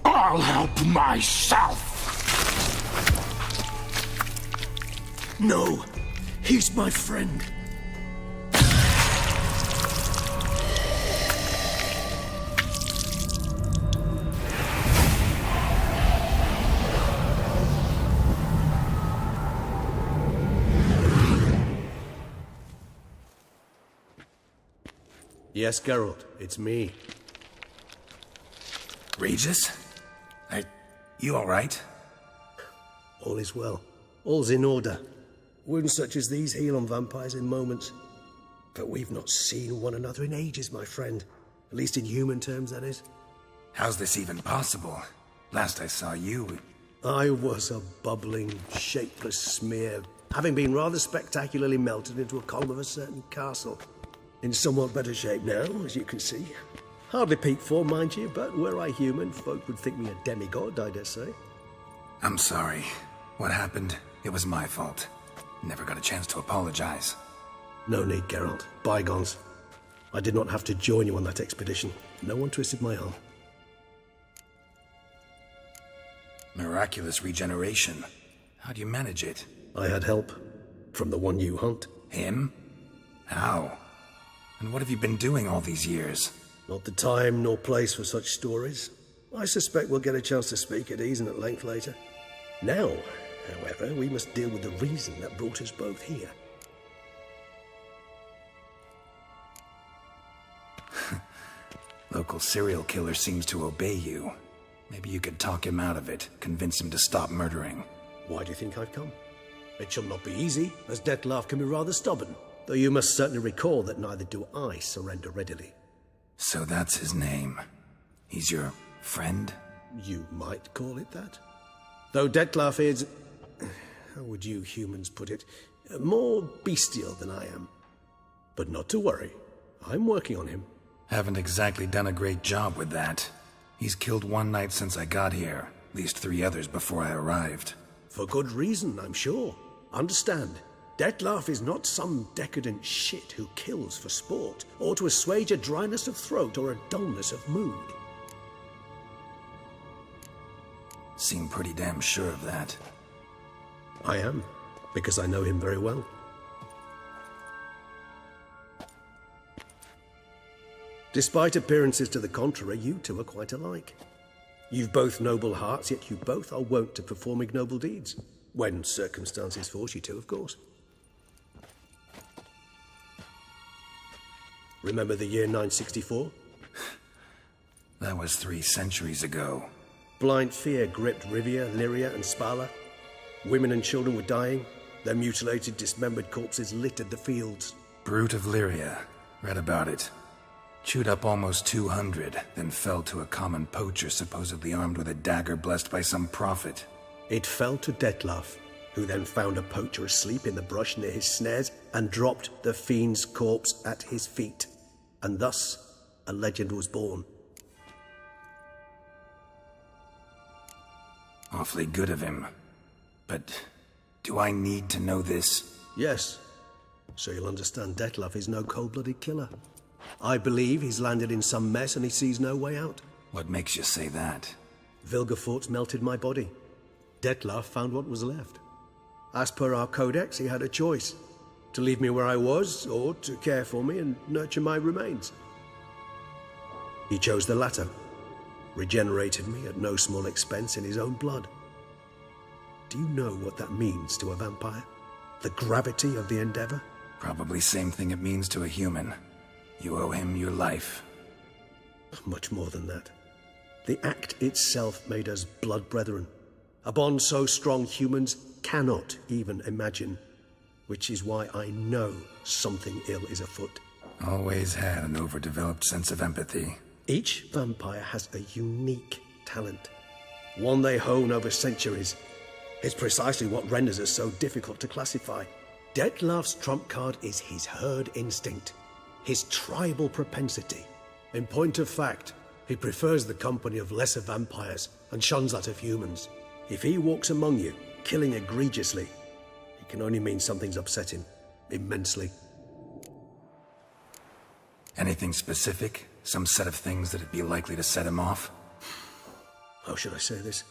I'll help myself! No, he's my friend. Yes, Geralt, it's me. Regis? You alright? All is well. All's in order. Wounds such as these heal on vampires in moments. But we've not seen one another in ages, my friend. At least in human terms, that is. How's this even possible? Last I saw you... I was a bubbling, shapeless smear, having been rather spectacularly melted into a column of a certain castle. In somewhat better shape now, as you can see. Hardly peak form, mind you, but were I human, folk would think me a demigod, I dare say. I'm sorry. What happened, it was my fault. Never got a chance to apologize. No need, Geralt. Bygones. I did not have to join you on that expedition. No one twisted my arm. Miraculous regeneration. How do you manage it? I had help. From the one you hunt. Him? How? And what have you been doing all these years? Not the time nor place for such stories. I suspect we'll get a chance to speak at ease and at length later. Now, however, we must deal with the reason that brought us both here. Local serial killer seems to obey you. Maybe you could talk him out of it, convince him to stop murdering. Why do you think I've come? It shall not be easy, as Dettlaff can be rather stubborn. Though you must certainly recall that neither do I surrender readily. So that's his name. He's your friend? You might call it that. Though Dettlaff is... how would you humans put it? More bestial than I am. But not to worry. I'm working on him. Haven't exactly done a great job with that. He's killed one knight since I got here. At least 3 others before I arrived. For good reason, I'm sure. Understand, Dettlaff is not some decadent shit who kills for sport, or to assuage a dryness of throat or a dullness of mood. Seem pretty damn sure of that. I am, because I know him very well. Despite appearances to the contrary, you two are quite alike. You've both noble hearts, yet you both are wont to perform ignoble deeds. When circumstances force you to, of course. Remember the year 964? That was 3 centuries ago. Blind fear gripped Rivia, Lyria, and Spala. Women and children were dying. Their mutilated, dismembered corpses littered the fields. Brute of Lyria. Read about it. Chewed up almost 200, then fell to a common poacher supposedly armed with a dagger blessed by some prophet. It fell to Dettlaff, who then found a poacher asleep in the brush near his snares and dropped the fiend's corpse at his feet. And thus, a legend was born. Awfully good of him. But do I need to know this? Yes. So you'll understand Dettlaff is no cold-blooded killer. I believe he's landed in some mess and he sees no way out. What makes you say that? Vilgefortz melted my body. Dettlaff found what was left. As per our codex, he had a choice. To leave me where I was, or to care for me and nurture my remains. He chose the latter. Regenerated me at no small expense in his own blood. Do you know what that means to a vampire? The gravity of the endeavor? Probably same thing it means to a human. You owe him your life. Much more than that. The act itself made us blood brethren. A bond so strong humans cannot even imagine. Which is why I know something ill is afoot. Always had an overdeveloped sense of empathy. Each vampire has a unique talent. One they hone over centuries. It's precisely what renders us so difficult to classify. Dettlaff's trump card is his herd instinct. His tribal propensity. In point of fact, he prefers the company of lesser vampires and shuns that of humans. If he walks among you, killing egregiously, it can only mean something's upset him, immensely. Anything specific? Some set of things that'd be likely to set him off? How should I say this?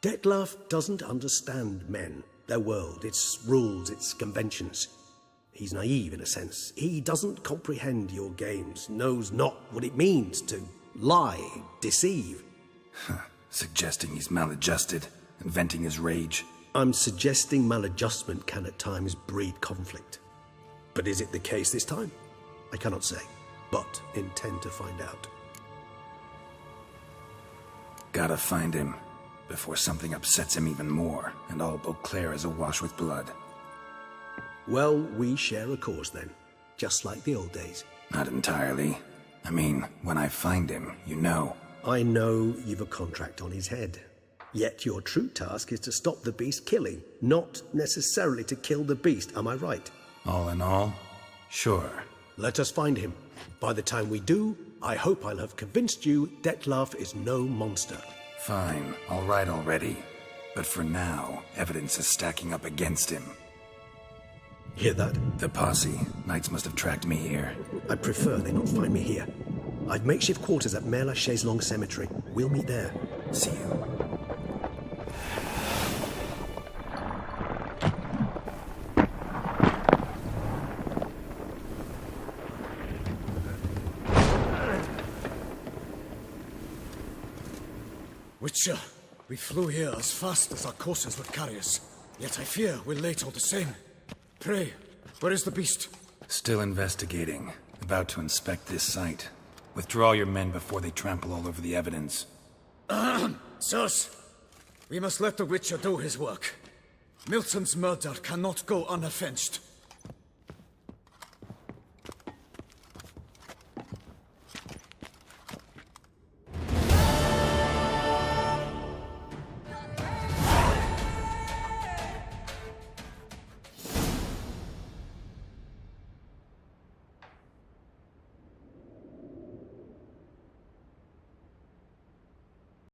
Dettlaff doesn't understand men, their world, its rules, its conventions. He's naive in a sense. He doesn't comprehend your games, knows not what it means to lie, deceive. Suggesting he's maladjusted and venting his rage. I'm suggesting maladjustment can at times breed conflict. But is it the case this time? I cannot say. but intend to find out. Gotta find him before something upsets him even more, and all Beauclair is awash with blood. Well, we share a cause then, just like the old days. Not entirely. I mean, when I find him, you know. I know you've a contract on his head. Yet your true task is to stop the beast killing, not necessarily to kill the beast, am I right? All in all, sure. Let us find him. By the time we do, I hope I'll have convinced you Detlef is no monster. Fine, all right already. But for now, evidence is stacking up against him. Hear that? The posse. Knights must have tracked me here. I'd prefer they not find me here. I've makeshift quarters at Mère Lachaise Long Cemetery. We'll meet there. See you. Witcher, we flew here as fast as our courses would carry us. Yet I fear we're late all the same. Pray, where is the beast? Still investigating. About to inspect this site. Withdraw your men before they trample all over the evidence. Sirs, we must let the Witcher do his work. Milton's murder cannot go unavenged.